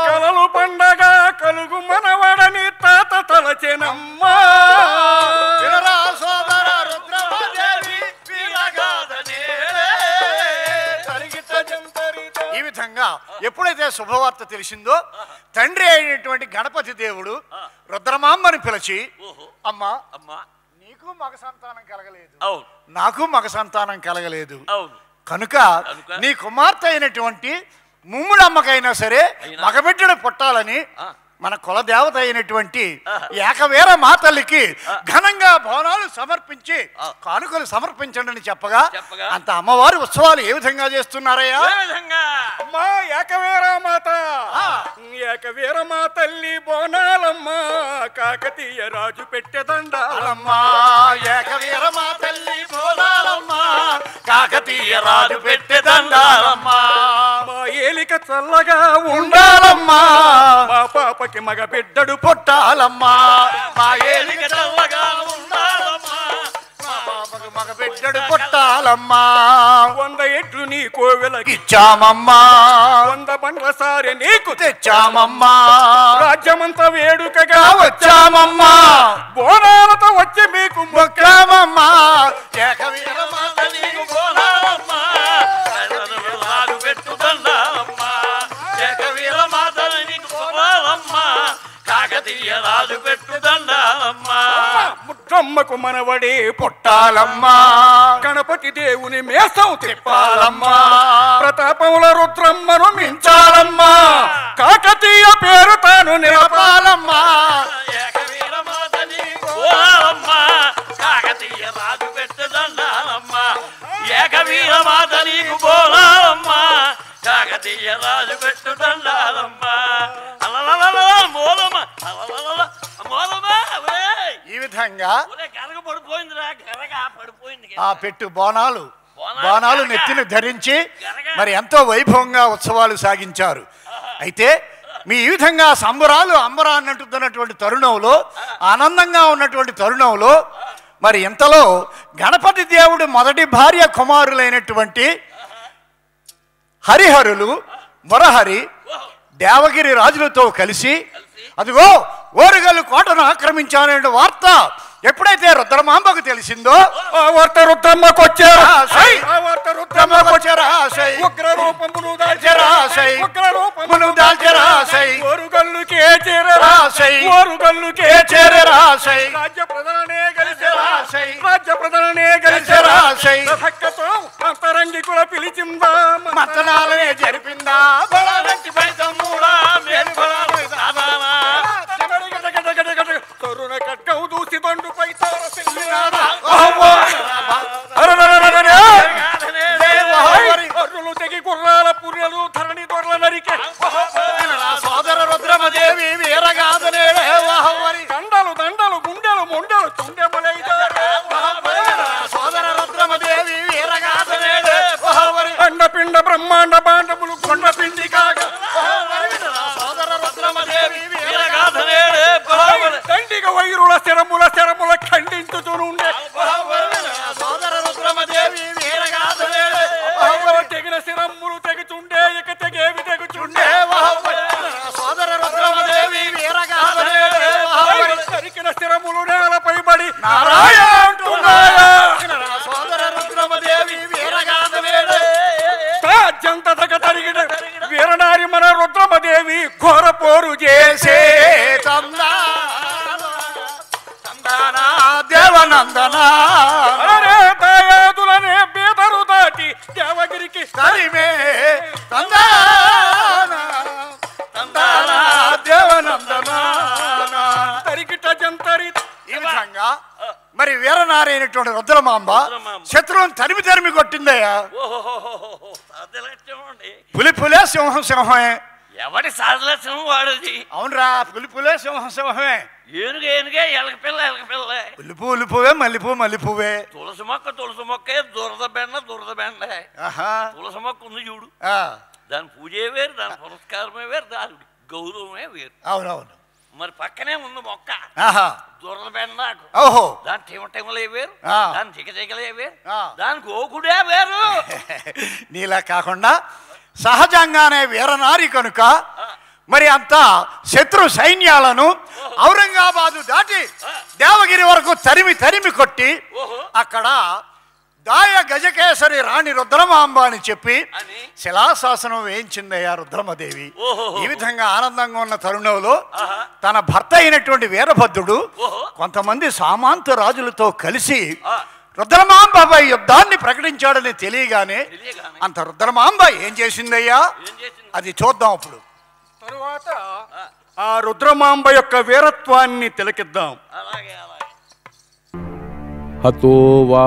కలలు పండగ కలుగు మనవడని
శుభవార్త తెలిసిందో తండ్రి అయినటువంటి గణపతి దేవుడు రుద్రమాంబని పిలిచి, అమ్మా నీకు మగ సంతానం కలగలేదు, నాకు మగ సంతానం కలగలేదు, కనుక నీ కుమార్తె అయినటువంటి ముమ్ముడమ్మకైనా సరే మగబిడ్డడు పుట్టాలని మన కులదేవత అయినటువంటి ఏకవీర మాతల్లికి ఘనంగా భవనాలు సమర్పించి కానుకలు సమర్పించండి అని చెప్పగా అంత అమ్మవారి ఉత్సవాలు ఏ విధంగా చేస్తున్నారయ్యా?
అమ్మా ఏకవీర మాత, ఏకవీర మా తల్లి బోనాలమ్మా, కాకతీయ రాజు పెట్టెదండాలమ్మా,
ఏకవీర మా తల్లి బోనాలమ్మా, కాకతీయ రాజు పెట్టెదండాలమ్మా,
మా ఏలిక చల్లగా
ఉండాలమ్మా,
మా పాపకి మగ బిడ్డడు
పుట్టాలమ్మా, మా ఏలిక చల్లగా ఉండాలమ్మా, మా పాపకి మగ బిడ్డడు పుట్టాలమ్మా,
100 ఎట్లు నీ కోవెలకి
ఇచ్చామమ్మా,
100 బండ్ల సారె నీకు
తెచ్చామమ్మా,
రాజ్యమంతా వేడుకగా
వచ్చామమ్మా,
బోనాలతో వచ్చి మీకు
మొక్కామమ్మా, ఏకవీర మాత నీకు బోనాలమ్మా,
రాజు పెట్టుదండాలమ్మా, ఏకవీర మాత నీకు బోనాలమ్మా, కాకతీయ రాజు పెట్టుదండాలమ్మా,
ముద్దమ్మకు మనవడే
పుట్టాలమ్మా,
గణపతి దేవుని మేసం
తిప్పాలమ్మా,
ప్రతాపముల రుద్రమ్మను
మించాలమ్మా,
కాకతీయ పేరు తాను
నిలపాలమ్మా,
ఏకవీర మాత నీకు బోనాలమ్మా, కాకతీయ రాజు పెట్టుదండాలమ్మా, ఏకవీర మాత నీకు బోనాలమ్మా, కాకతీయ రాజు పెట్టుదండాలమ్మా,
ఈ విధంగా
పడిపోయిందిరా, గరగా పడిపోయింది.
ఆ పెట్టు బోనాలు నెత్తిని ధరించి మరి ఎంతో వైభవంగా ఉత్సవాలు సాగించారు. అయితే మీ ఈ విధంగా సంబరాలు అంబరా అన్నట్టున్నటువంటి తరుణంలో, ఆనందంగా ఉన్నటువంటి తరుణంలో మరి ఇంతలో గణపతి దేవుడు మొదటి భార్య కుమారులైనటువంటి హరిహరులు మురహరి దేవగిరి రాజులతో కలిసి అదిగో ఓరుగల్లు కోటను ఆక్రమించాలనే వార్త ఎప్పుడైతే రుద్రమాంబకు తెలిసిందో
ఆ వార్త రుద్రమ్మకు వచ్చారు,
ఉగ్ర రూపమును దాల్చరాసై
ఓరుగల్లుకే చేరరాసై రాజ్య ప్రజలనే కలిసి భక్తతో అంతరంగికుల పిలిచిందా,
మతనాలనే జరిపిందా,
తరుణ కట్టవు దూసి బండుపై అర్రులు తెగి గుర్రాల పుర్రెలు ధరణి దొరల నరికే
సోదర రుద్రమదేవి వీరగాథనే
దండలు దండలు గుండెలు మొండెలు తుండెమలైదారే
సోదర రుద్రమదేవి వీరగాథనే
అండపిండ బ్రహ్మాండ బాండములు కొండ పిండి కాగా
సోదర రుద్రమదేవి
వీరగాథనే
దండిగా వైరుల శరముల ఖండించుతుండే
సోదర రుద్రమదేవి వీరగాథనే
తెగిన శిరమ్ములు తెగుచుండే ఇక తెగేవి తెగుచుండే
సోదర రుద్రమదేవి వీరగాథనే
తరికిన శిరములు నేలపై బడి
నారాయణ అంటున్నాయా సోదర రుద్రమదేవి వీరగాథనే
రాజ్యంత తగ తరిగిన వీరనారి మన రుద్రమదేవి ఘోర పోరు చేసే
దేవనందనా
దయాదులనే బేదరు దాటి దేవగిరికి
తరిమే దేవనందనా
తరిగిట జంతరి.
ఈ విధంగా మరి వీరనారైనటువంటి రుద్రమాంబ శత్రువుని తరిమి కొట్టిందయ్యా. పులిపులే సింహం సింహమే.
ఎవడి సాధలక్షణం వాడది.
అవునరా, పులిపులే సింహం సింహమే.
ఏనుగే ఎలక పిల్ల
ఉల్లిపు ఉల్లిపువే మల్లిపువే.
తులసి మొక్కే దురద బెండ తులసి మొక్క ఉంది చూడు, దాని పూజే వేరు, దాని పురస్కారమే వేరు, దాని గౌరవమే వేరు.
అవునవును.
మరి పక్కనే ఉంది మొక్క దురద బెండ, దాని టిమటిమలే వేరు, దాని చికచికలే వేరు, దాని గోకుడే వేరు.
నీలా కాకుండా సహజంగానే వీరనారి కనుక మరి అంత శత్రు సైన్యాలను ఔరంగాబాదు దాటి దేవగిరి వరకు తరిమి కొట్టి అక్కడ దాయ గజకేసరి రాణి రుద్రమాంబ అని చెప్పి శిలాశాసనం వేయించిందయ్యా రుద్రమదేవి. ఈ విధంగా ఆనందంగా ఉన్న తరుణంలో తన భర్త అయినటువంటి వీరభద్రుడు కొంతమంది సామంత రాజులతో కలిసి రుద్రమాంబపై యుద్ధాన్ని ప్రకటించాడని తెలియగానే అంత రుద్రమాంబ ఏం చేసిందయ్యా, అది చూద్దాం అప్పుడు.
తరువాత ఆ రుద్రమాంబ యొక్క వీరత్వాన్ని తిలకిద్దాం.
హతో వా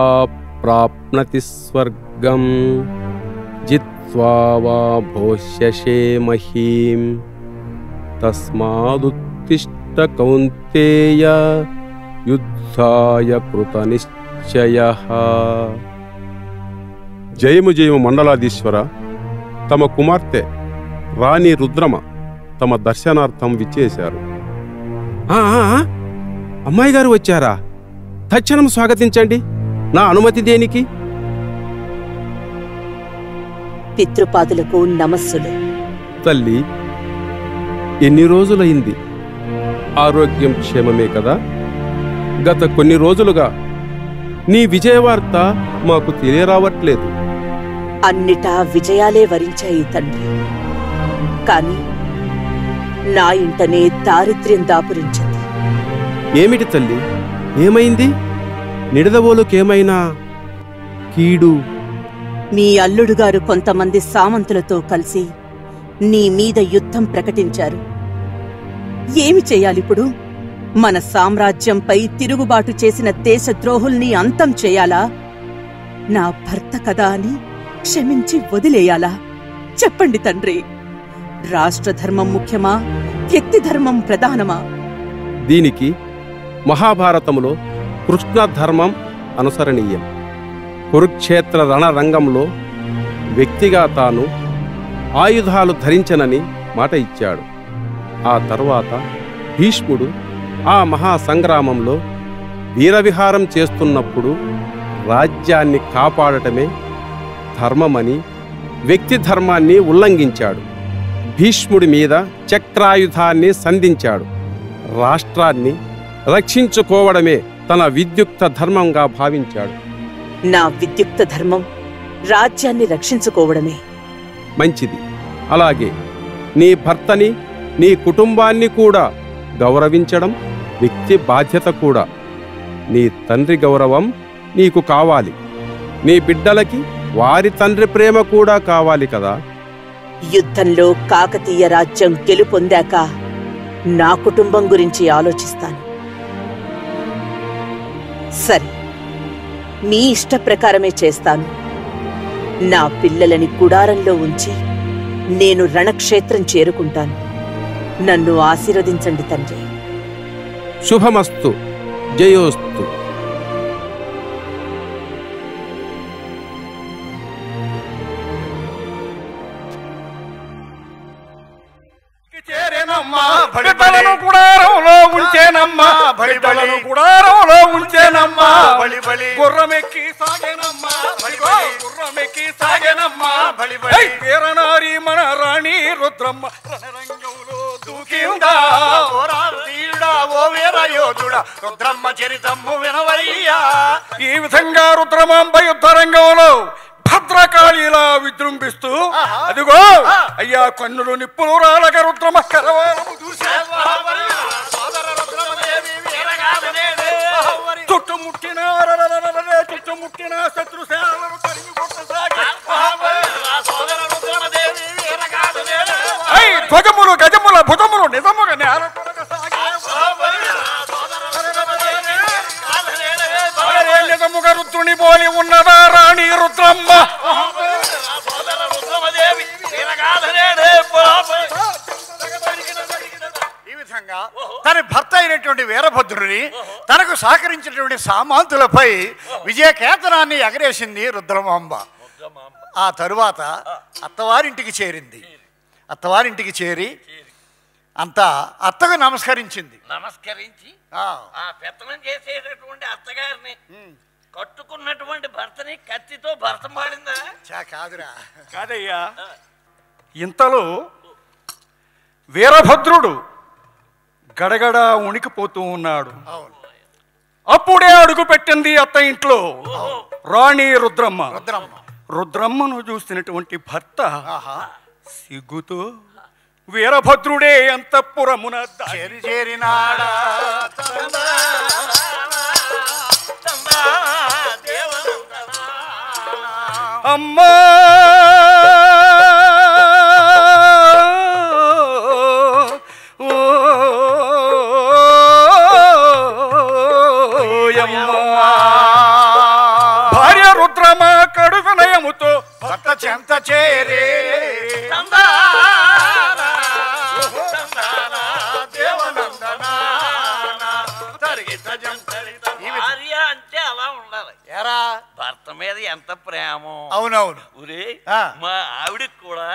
ప్రాప్నతి స్వర్గం జిత్వా వా భోష్యసే మహీం తస్మాదుత్తిష్ట కౌంతేయ యుద్ధాయ కృతనిశ్చయః. జయము జయము మండలాధీశ్వర, తమ కుమార్తె రాణి రుద్రమ తమ దర్శనార్థం విచ్చేశారు. అమ్మాయి గారు వచ్చారా? తక్షణం స్వాగతించండి. నా అనుమతి దేనికి?
పితృపాదులకు నమస్సులు.
తల్లి, ఎన్ని రోజులైంది? ఆరోగ్యం క్షేమమే కదా? గత కొన్ని రోజులుగా నీ విజయవార్త మాకు తెలియరావట్లేదు.
అన్నిటా విజయాలే వరించాయి తండ్రి. కాని నా ఇంటనే దారిద్ర్యం దాపురించింది.
ఏమిటి తల్లి, ఏమైంది? నిడదవోలుకేమైనా కీడు?
మీ అల్లుడుగారు కొంతమంది సామంతులతో కలిసి నీ మీద యుద్ధం ప్రకటించారు. ఏమి చెయ్యాలిప్పుడు? మన సామ్రాజ్యంపై తిరుగుబాటు చేసిన దేశద్రోహుల్ని అంతం చేయాలా? నా భర్త కదా అని క్షమించి వదిలేయాలా? చెప్పండి తండ్రి. రాష్ట్రధర్మం ముఖ్యమా, వ్యక్తి ధర్మం ప్రధానమా?
దీనికి మహాభారతములో కృష్ణ ధర్మం అనుసరణీయం. కురుక్షేత్ర రణరంగంలో వ్యక్తిగా తాను ఆయుధాలు ధరించనని మాట ఇచ్చాడు. ఆ తరువాత భీష్ముడు ఆ మహాసంగ్రామంలో వీరవిహారం చేస్తున్నప్పుడు రాజ్యాన్ని కాపాడటమే ధర్మమని వ్యక్తి ధర్మాన్ని ఉల్లంఘించాడు. భీష్ముడి మీద చక్రాయుధాన్ని సంధించాడు. రాష్ట్రాన్ని రక్షించుకోవడమే తన విద్యుక్త ధర్మంగా భావించాడు.
నా విద్యుక్త ధర్మం రాజ్యాన్ని రక్షించుకోవడమే.
మంచిది. అలాగే నీ భర్తని, నీ కుటుంబాన్ని కూడా గౌరవించడం వ్యక్తి బాధ్యత కూడా. నీ తండ్రి గౌరవం నీకు కావాలి. నీ బిడ్డలకి వారి తండ్రి ప్రేమ కూడా కావాలి కదా.
యుద్ధంలో కాకతీయ రాజ్యం గెలుపొందాక నా కుటుంబం గురించి ఆలోచిస్తాను. సరే, మీ ఇష్ట ప్రకారమే చేస్తాను. నా పిల్లలని గుడారంలో ఉంచి నేను రణక్షేత్రం చేరుకుంటాను. నన్ను ఆశీర్వదించండి తండ్రి.
శుభమస్తు, జయోస్తు.
చేరేనమ్మా, బిడ్డలను గుడారంలో ఉంచేనమ్మా, బిడ్డలను గుడారంలో ఉంచేనమ్మా. గుర్రమెక్కి సాగేనమ్మా, గుర్రమెక్కి సాగేనమ్మా. వీరనారి మన రాణి రుద్రమ్మ రణరంగంలో దూకిందా.
ఓ వీరయోధుడా, రుద్రమ్మ చరితమ్ము వినవయ్యా.
ఈ విధంగా రుద్రమాంబ యుద్ధరంగంలో భద్రకాళిలా విజృంభిస్తూ అదిగో అయ్యా కన్నులు నిప్పులు రాలక రుద్రమ కరవాలము చుట్టుముట్టిన చుట్టుముట్టిన శత్రుసేనలను ధ్వజములు గజముల భుజములు నిజముగా నేల నిజముగా రుద్రుని పోలి ఉన్నదా రాణి రుద్రమ్మ.
ఈ విధంగా తన భర్త అయినటువంటి వీరభద్రుని తనకు సహకరించినటువంటి సామంతులపై విజయకేతనాన్ని ఎగరేసింది రుద్రమాంబ. ఆ తరువాత అత్తవారింటికి చేరింది. అత్తవారింటికి చేరి అంతా అత్తకు నమస్కరించి
ఆ పెత్తనం చేసేటటువంటి అత్తగారిని కట్టుకున్నటువంటి భర్తని కత్తితో భర్తం పాడిందా?
కాదురా.
కాదయ్యా. ఇంతలో వీరభద్రుడు గడగడ ఉణికిపోతూ ఉన్నాడు. అప్పుడే అడుగు పెట్టింది అత్త ఇంట్లో. రాణి రుద్రమ్మ. రుద్రమ్మను చూసినటువంటి భర్త సిగ్గుతో వీరభద్రుడే అంతఃపురమున
చేరినాడా.
అమ్మా భార్య రుద్రమ కడు వినయముతో
భర్త చెంత చేరే
భార్య అంటే అలా ఉండాలి. భర్త మీద ఎంత ప్రేమో.
అవునవును.
ఊరే మా ఆవిడకి కూడా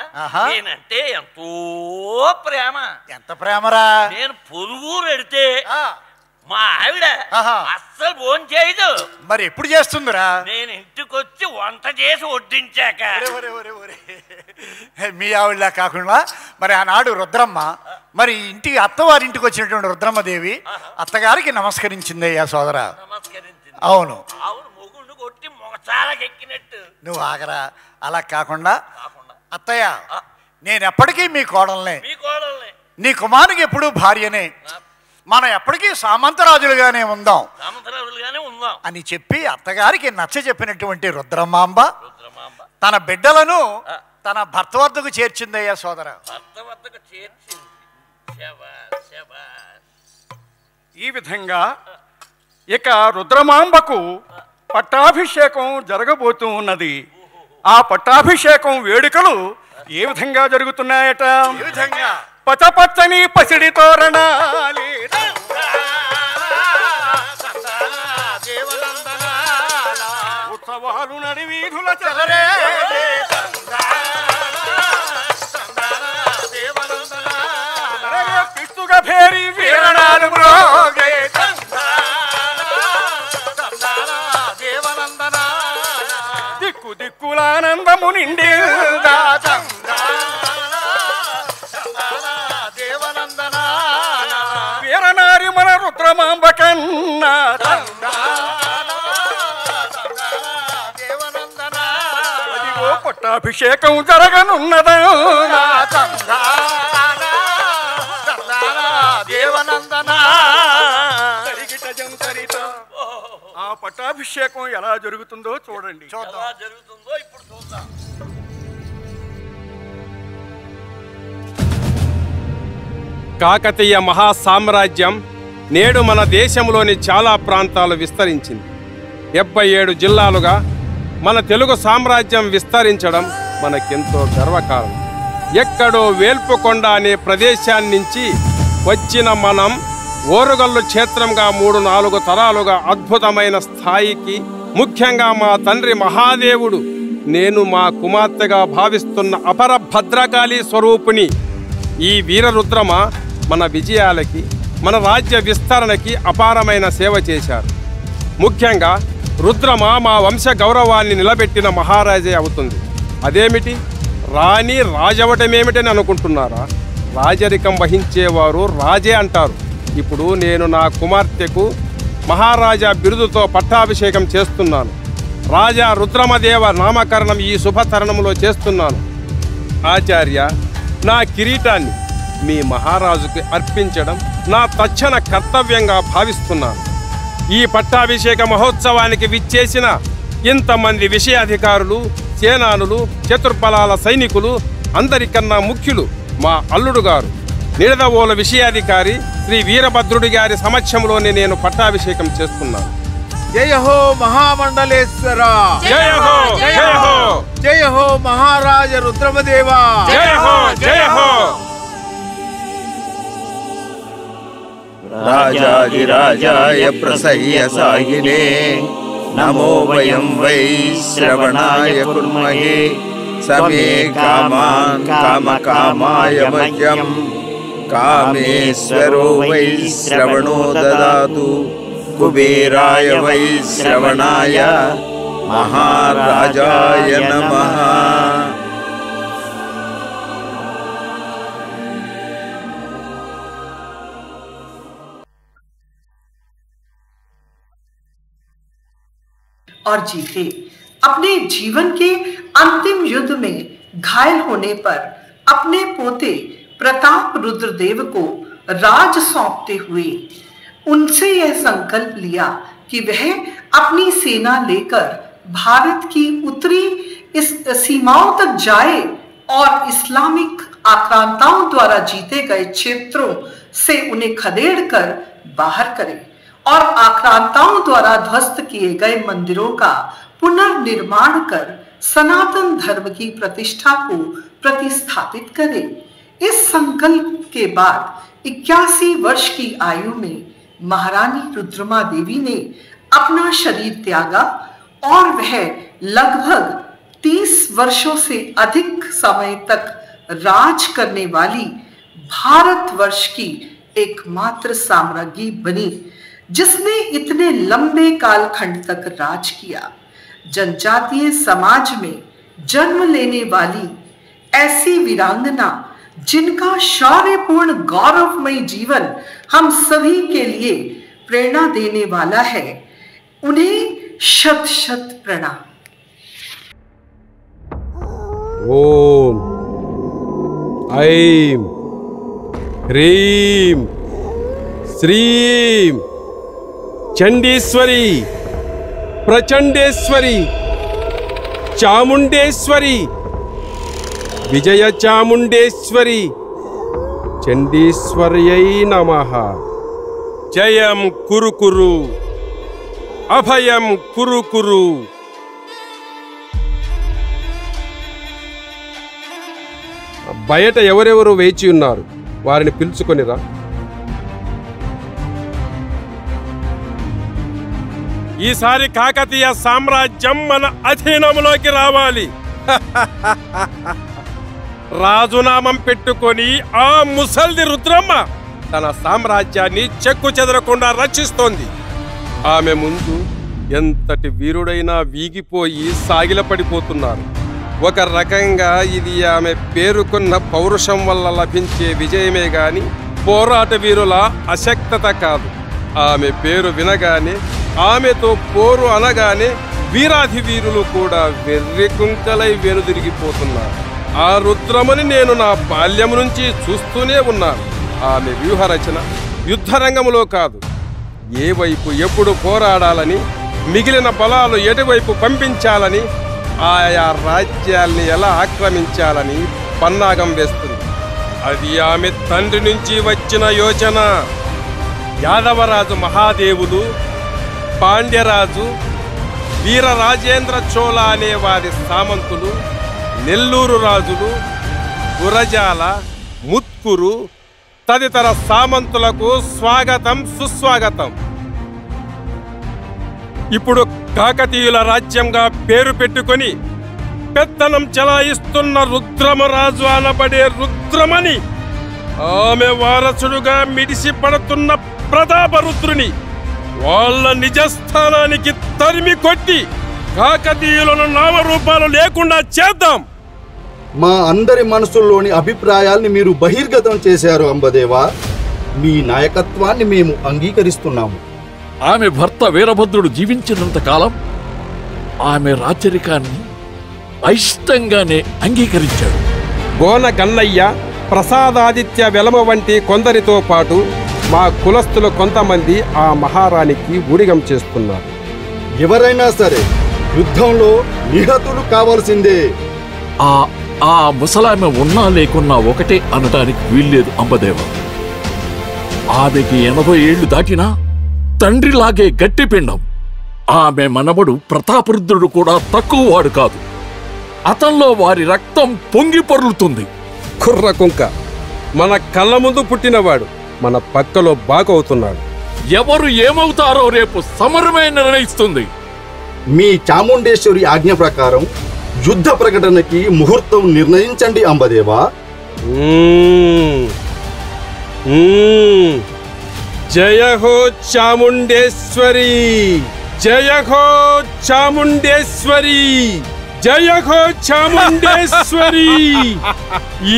నేనంటే ఎంతో ప్రేమ.
ఎంత ప్రేమరా.
నేను పొరుగురు ఎడితే మా ఆవిడ అస్సలు ఫోన్ చేయదు.
మరి ఎప్పుడు చేస్తుందిరా?
నేను ఇంటికొచ్చి వంట చేసి వడ్డించాక.
మీ ఆవిడలా కాకుండా మరి ఆనాడు రుద్రమ్మ మరి ఇంటికి అత్తవారింటికి వచ్చినటువంటి రుద్రమ్మదేవి అత్తగారికి నమస్కరించిందయ్యా సోదరా. అవును.
మొగుండు కొట్టి మొగచాలకెక్కినట్టు.
నువ్వు ఆగరా. అలా కాకుండా అత్తయ్య నేను ఎప్పటికీ మీ కోడల్నే, నీ కుమారునికి ఎప్పుడూ భార్యనే, మనం ఎప్పటికీ సామంతరాజులుగానే ఉందాం అని చెప్పి అత్తగారికి నచ్చ చెప్పినటువంటి రుద్రమాంబ తన బిడ్డలను తన భర్త వద్దకు చేర్చిందయ్యా సోదర.
ఈ విధంగా ఇక రుద్రమాంబకు పట్టాభిషేకం జరగబోతూ ఉన్నది. ఆ పట్టాభిషేకం వేడుకలు ఏ విధంగా జరుగుతున్నాయట? పచ్చపచ్చని పసిడి తోరణాలి ఉత్సవాలు నడివీధుల చెలరే పిస్తుగా భేరి వీరణాలు మ్రోగే దిక్కు దిక్కులానందము నిండి వీరనారి మన రుద్రమాంబ కన్నా అదిగో పట్టాభిషేకం జరగనున్నదా. ఆ పట్టాభిషేకం ఎలా జరుగుతుందో చూడండి.
జరుగుతుందో ఇప్పుడు చూద్దాం.
కాకతీయ మహాసామ్రాజ్యం నేడు మన దేశంలోని చాలా ప్రాంతాలు విస్తరించింది. 77 జిల్లాలుగా మన తెలుగు సామ్రాజ్యం విస్తరించడం మనకెంతో గర్వకారణం. ఎక్కడో వేల్పుకొండ అనే ప్రదేశాన్నించి వచ్చిన మనం ఓరుగల్లు క్షేత్రంగా 3-4 తరాలుగా అద్భుతమైన స్థాయికి, ముఖ్యంగా మా తండ్రి మహాదేవుడు నేను మా కుమార్తెగా భావిస్తున్న అపర భద్రకాళి స్వరూపుని ఈ వీరరుద్రమ మన విజయాలకి, మన రాజ్య విస్తరణకి అపారమైన సేవ చేశారు. ముఖ్యంగా రుద్రమ మా వంశ గౌరవాన్ని నిలబెట్టిన మహారాజే అవుతుంది. అదేమిటి, రాణి రాజవటమేమిటని అనుకుంటున్నారా? రాజరికం వహించేవారు రాజే అంటారు. ఇప్పుడు నేను నా కుమార్తెకు మహారాజా బిరుదుతో పట్టాభిషేకం చేస్తున్నాను. రాజా రుద్రమదేవ నామకరణం ఈ శుభతరుణంలో చేస్తున్నాను. ఆచార్య, నా కిరీటాన్ని మీ మహారాజుకి అర్పించడం నా తక్షణ కర్తవ్యంగా భావిస్తున్నాను. ఈ పట్టాభిషేక మహోత్సవానికి విచ్చేసిన ఇంతమంది విషయాధికారులు, సేనానులు, చతుర్బలాల సైనికులు, అందరికన్నా ముఖ్యులు మా అల్లుడు గారు నిడదవోల విషయాధికారి శ్రీ వీరభద్రుడి గారి సమక్షంలోనే నేను పట్టాభిషేకం చేస్తున్నాను.
జయ హో మహామండలేశ్వర,
జయ హో, జయ హో,
జయ హో మహారాజ రుద్రమదేవ,
జయ హో, జయ హో.
రాజాదిరాజాయ ప్రసహ్యసాయినే నమో వయం వై శ్రవణాయ కుర్మహే సమే కామాన్ కామకామాయ మహ్యం కామేశ్వరో వై శ్రవణో దదాతు కుబేరాయ వై శ్రవణాయ మహారాజాయ నమః.
और जीते। अपने जीवन के अंतिम युद्ध में घायल होने पर अपने पोते प्रताप रुद्रदेव को राज सौंपते हुए उनसे यह संकल्प लिया कि वह अपनी सेना लेकर भारत की उत्तरी इस सीमाओं तक जाए और इस्लामिक आक्रांताओं द्वारा जीते गए क्षेत्रों से उन्हें खदेड़ कर बाहर करे और आक्रांताओं द्वारा ध्वस्त किए गए मंदिरों का पुनर्निर्माण कर सनातन धर्म की प्रतिष्ठा को प्रतिस्थापित करे। इस संकल्प के बाद 81 वर्ष की आयु में महारानी रुद्रमा देवी ने अपना शरीर त्यागा और वह लगभग 30 वर्षों से अधिक समय तक राज करने वाली भारतवर्ष की एकमात्र साम्राज्ञी बनी, जिसने इतने लंबे कालखंड तक राज किया। जनजातीय समाज में जन्म लेने वाली ऐसी वीरांगना जिनका शौर्यपूर्ण गौरवमयी जीवन हम सभी के लिए प्रेरणा देने वाला है, उन्हें शत शत प्रणाम।
ओम ऐं ह्रीं श्रीं चंडीश्वरी प्रचंडेश्वरी चामुंडेश्वरी विजय चामुंडेश्वरी चंडीश्वर्यै नमः। जयं कुरु कुरु अभयं कुरु कुरु। బయట ఎవరెవరు వేచి ఉన్నారు, వారిని పిలుచుకొనిరా. ఈసారి కాకతీయ సామ్రాజ్యం మన అధీనంలోకి రావాలి. రాజునామం పెట్టుకొని ఆ ముసల్ది రుద్రమ్మ తన సామ్రాజ్యాన్ని చెక్కు చెదరకుండా రక్షిస్తోంది. ఆమె ముందు ఎంతటి వీరుడైనా వీగిపోయి సాగిలపడిపోతున్నారు. ఒక రకంగా ఇది ఆమె పేరుకున్న పౌరుషం వల్ల లభించే విజయమే గాని పోరాట వీరుల అశక్తత కాదు. ఆమె పేరు వినగానే, ఆమెతో పోరు అనగానే వీరాధి వీరులు కూడా వెర్రికుంకలై వెనుదిరిగిపోతున్నారు. ఆ రుద్రమని నేను నా బాల్యం నుంచి చూస్తూనే ఉన్నాను. ఆమె వ్యూహరచన యుద్ధరంగంలో కాదు, ఏ వైపు ఎప్పుడు పోరాడాలని, మిగిలిన బలాలు ఎటువైపు పంపించాలని, ఆయా రాజ్యాల్ని ఎలా ఆక్రమించాలని పన్నాగం వేస్తుంది. అది ఆమె తండ్రి నుంచి వచ్చిన యోచన. యాదవరాజు మహాదేవులు, పాండ్యరాజు, వీరరాజేంద్ర చోళ అనే వారి సామంతులు, నెల్లూరు రాజులు, గురజాల, ముత్కూరు తదితర సామంతులకు స్వాగతం సుస్వాగతం. ఇప్పుడు కాకతీయుల రాజ్యంగా పేరు పెట్టుకొని పెత్తనం చెలాయిస్తున్న రుద్రమరాజు అనబడే రుద్రమని, ఆమె వారసుడుగా మిడిసి పడుతున్న ప్రతాపరుద్రుని వాళ్ళ నిజస్థానానికి తరిమి కొట్టి కాకతీయులను నామరూపాలు లేకుండా చేద్దాం.
మా అందరి మనసుల్లోని అభిప్రాయాల్ని మీరు బహిర్గతం చేశారు అంబదేవా. మీ నాయకత్వాన్ని మేము అంగీకరిస్తున్నాము.
ఆమె భర్త వీరభద్రుడు జీవించినంత కాలం ఆమె రాచరికాన్ని అయిష్టంగానే అంగీకరించాడు.
గోన గన్నయ్య, ప్రసాదాదిత్య వెలమ వంటి కొందరితో పాటు మా కులస్తులు కొంతమంది ఆ మహారాణికి ఊడిగం చేస్తున్నారు.
ఎవరైనా సరే యుద్ధంలో నిహతులు కావాల్సిందే.
ఆ ముసలామె ఉన్నా లేకున్నా ఒకటే అనడానికి వీల్లేదు అంబదేవ. ఆమెకి 80 ఏళ్లు దాటినా తండ్రిలాగే గట్టిపిండం. ఆమె మనవడు ప్రతాపరుద్రుడు కూడా తక్కువ వాడు కాదు. అతనిలో వారి రక్తం పొంగి పొర్లుతుంది.
కుర్ర కుంక, మన కళ్ళ ముందు పుట్టినవాడు మన పక్కలో బాగవుతున్నాడు.
ఎవరు ఏమవుతారో రేపు సమరమే నిర్ణయిస్తుంది.
మీ చాముండేశ్వరి ఆజ్ఞ ప్రకారం యుద్ధ ప్రకటనకి ముహూర్తం నిర్ణయించండి అంబదేవా.
జయ హో చాముండేశ్వరి, జయ హో చాముండేశ్వరి, జయ హో చాముండేశ్వరి.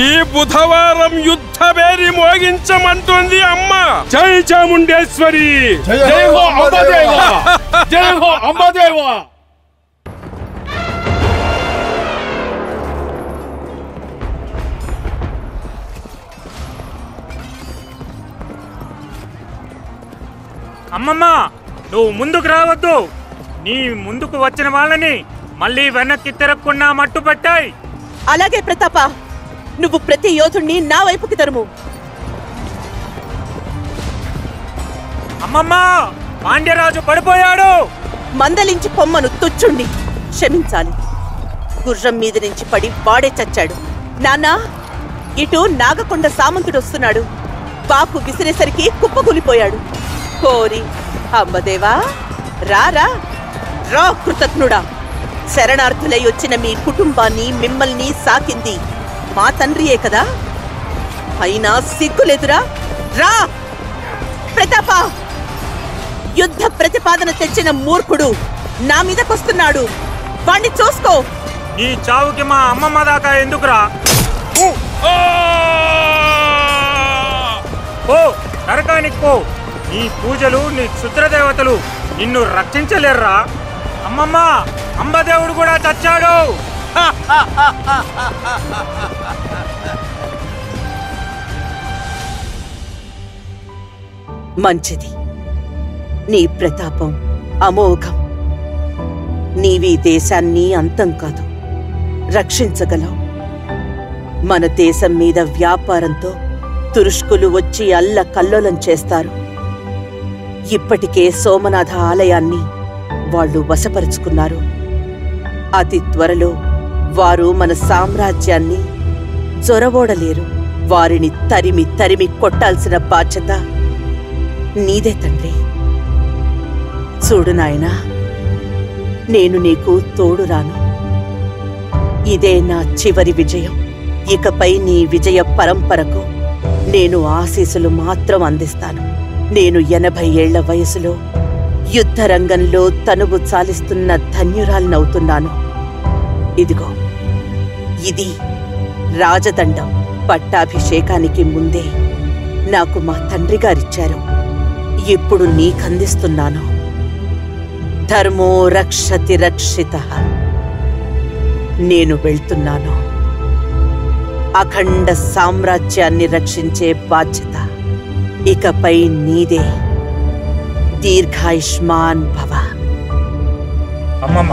ఈ బుధవారం యుద్ధ బేరి మోగించమంటుంది అమ్మ. జై చాముండేశ్వరి.
జై హో అంబదేవా, జై హో అంబదేవా.
అమ్మమ్మ నువ్వు ముందుకు రావద్దు. నీ ముందుకు వచ్చిన వాళ్ళని మళ్ళీ వెనక్కి తిరగకుండా మట్టు పెట్టాయి.
అలాగే ప్రతాప, నువ్వు ప్రతి యోధుణ్ణి నా వైపుకి తరుము.
అమ్మమ్మ పాండ్యరాజు పడిపోయాడు.
మందలించి పొమ్మను తుచ్చుండి. క్షమించాలి, గుర్రం మీద నుంచి పడి వాడే చచ్చాడు. నాన్నా, ఇటు నాగకొండ సామంతుడు వస్తున్నాడు. బాపు విసిరేసరికి కుప్పకూలిపోయాడు. కోరి అమ్మదేవా, రారా రా కృతజ్ఞుడా. శరణార్థులై వచ్చిన మీ కుటుంబాన్ని మిమ్మల్ని సాకింది మా తండ్రియే కదా, అయినా సిగ్గులేదురా. రా ప్రతాప, యుద్ధ ప్రతిపాదన తెచ్చిన మూర్ఖుడు నా మీదకొస్తున్నాడు. వాణ్ణి చూసుకో.
నీ చావుకి మా అమ్మమ్మ దాకా ఎందుకురా? పో నరకానికి పో. నీ పూజలు, నీ క్షుద్రదేవతలు నిన్ను రక్షించలేర్రా. అమ్మమ్మ, అంబదేవుడు కూడా చచ్చాడు.
మంచిది, నీ ప్రతాపం అమోఘం. నీవీ దేశాన్ని అంతం కాదు, రక్షించగలవు. మన దేశం మీద వ్యాపారంతో తురుష్కులు వచ్చి అల్లకల్లోలం చేస్తారు. ఇప్పటికే సోమనాథ ఆలయాన్ని వాళ్ళు వశపరుచుకున్నారు. అతి త్వరలో వారు మన సామ్రాజ్యాన్ని చొరవోడలేరు. వారిని తరిమి తరిమి కొట్టాల్సిన బాధ్యత నీదే తండ్రి. చూడు నాయనా, నేను నీకు తోడురాను. ఇదే నా చివరి విజయం. ఇకపై నీ విజయ పరంపరకు నేను ఆశీస్సులు మాత్రం అందిస్తాను. నేను 80 ఏళ్ల వయసులో యుద్ధరంగంలో తనువు చాలిస్తున్న ధన్యురాలనవుతున్నాను. ఇదిగో, ఇది రాజదండం. పట్టాభిషేకానికి ముందే నాకు మా తండ్రి గారిచ్చారు. ఇప్పుడు నీకందిస్తున్నాను. ధర్మో రక్షతి రక్షితః. నేను వెళ్తున్నాను. అఖండ సామ్రాజ్యాన్ని రక్షించే బాధ్యత ఇకపై నీదే. దీర్ఘాయుష్మాన్ భవ.
అమ్మమ్మ,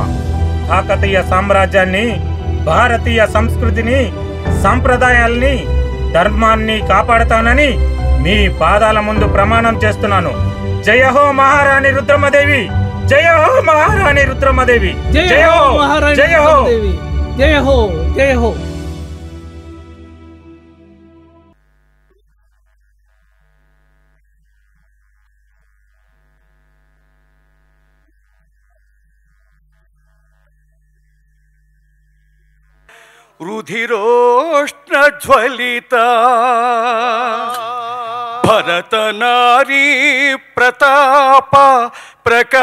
కాకతీయ సామ్రాజ్యాన్ని, భారతీయ సంస్కృతిని, సంప్రదాయాల్ని, ధర్మాన్ని కాపాడతానని మీ పాదాల ముందు ప్రమాణం చేస్తున్నాను. జయ హో మహారాణి రుద్రమదేవి. జయ హో మహారాణి రుద్రమదేవి. జయ హో మహారాణి రుద్రమదేవి.
జయ హో, జయ హో.
రుధిరోష్ణజ్వలిత భరతనారీ ప్రతాప ప్రకాశమహిత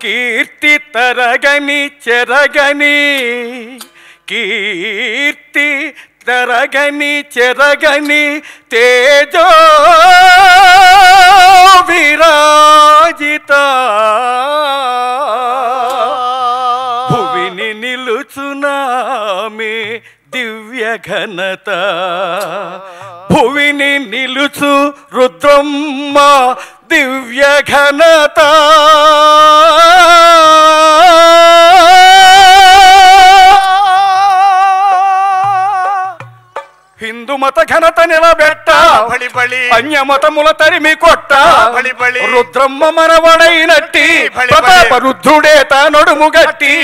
కీర్తి తరగని చెరగని కీర్తి తరగని చెరగని తేజో విరాజిత భువిని నిలుచునామే దివ్య ఘనత భువిని నిలుచు రుద్రమ్మ దివ్య ఘనత హిందూ మత ఘనత నిలబెట్ట అన్యమతముల తరిమి కొట్ట రుద్రమ్మ మనవడైనట్టి ప్రతాప రుద్రుడే తానొడుము గట్టి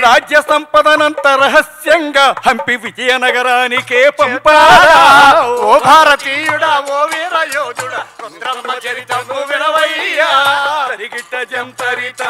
రాజ్య సంపదనంత రహస్యంగా హంపి విజయనగరానికే పంపాడా. ఓ భారతీయుడా, ఓ వీర యోధుడా, రుద్రమ్మ చరితము వినవయ్యా. తరిగిట్ట జంతరిత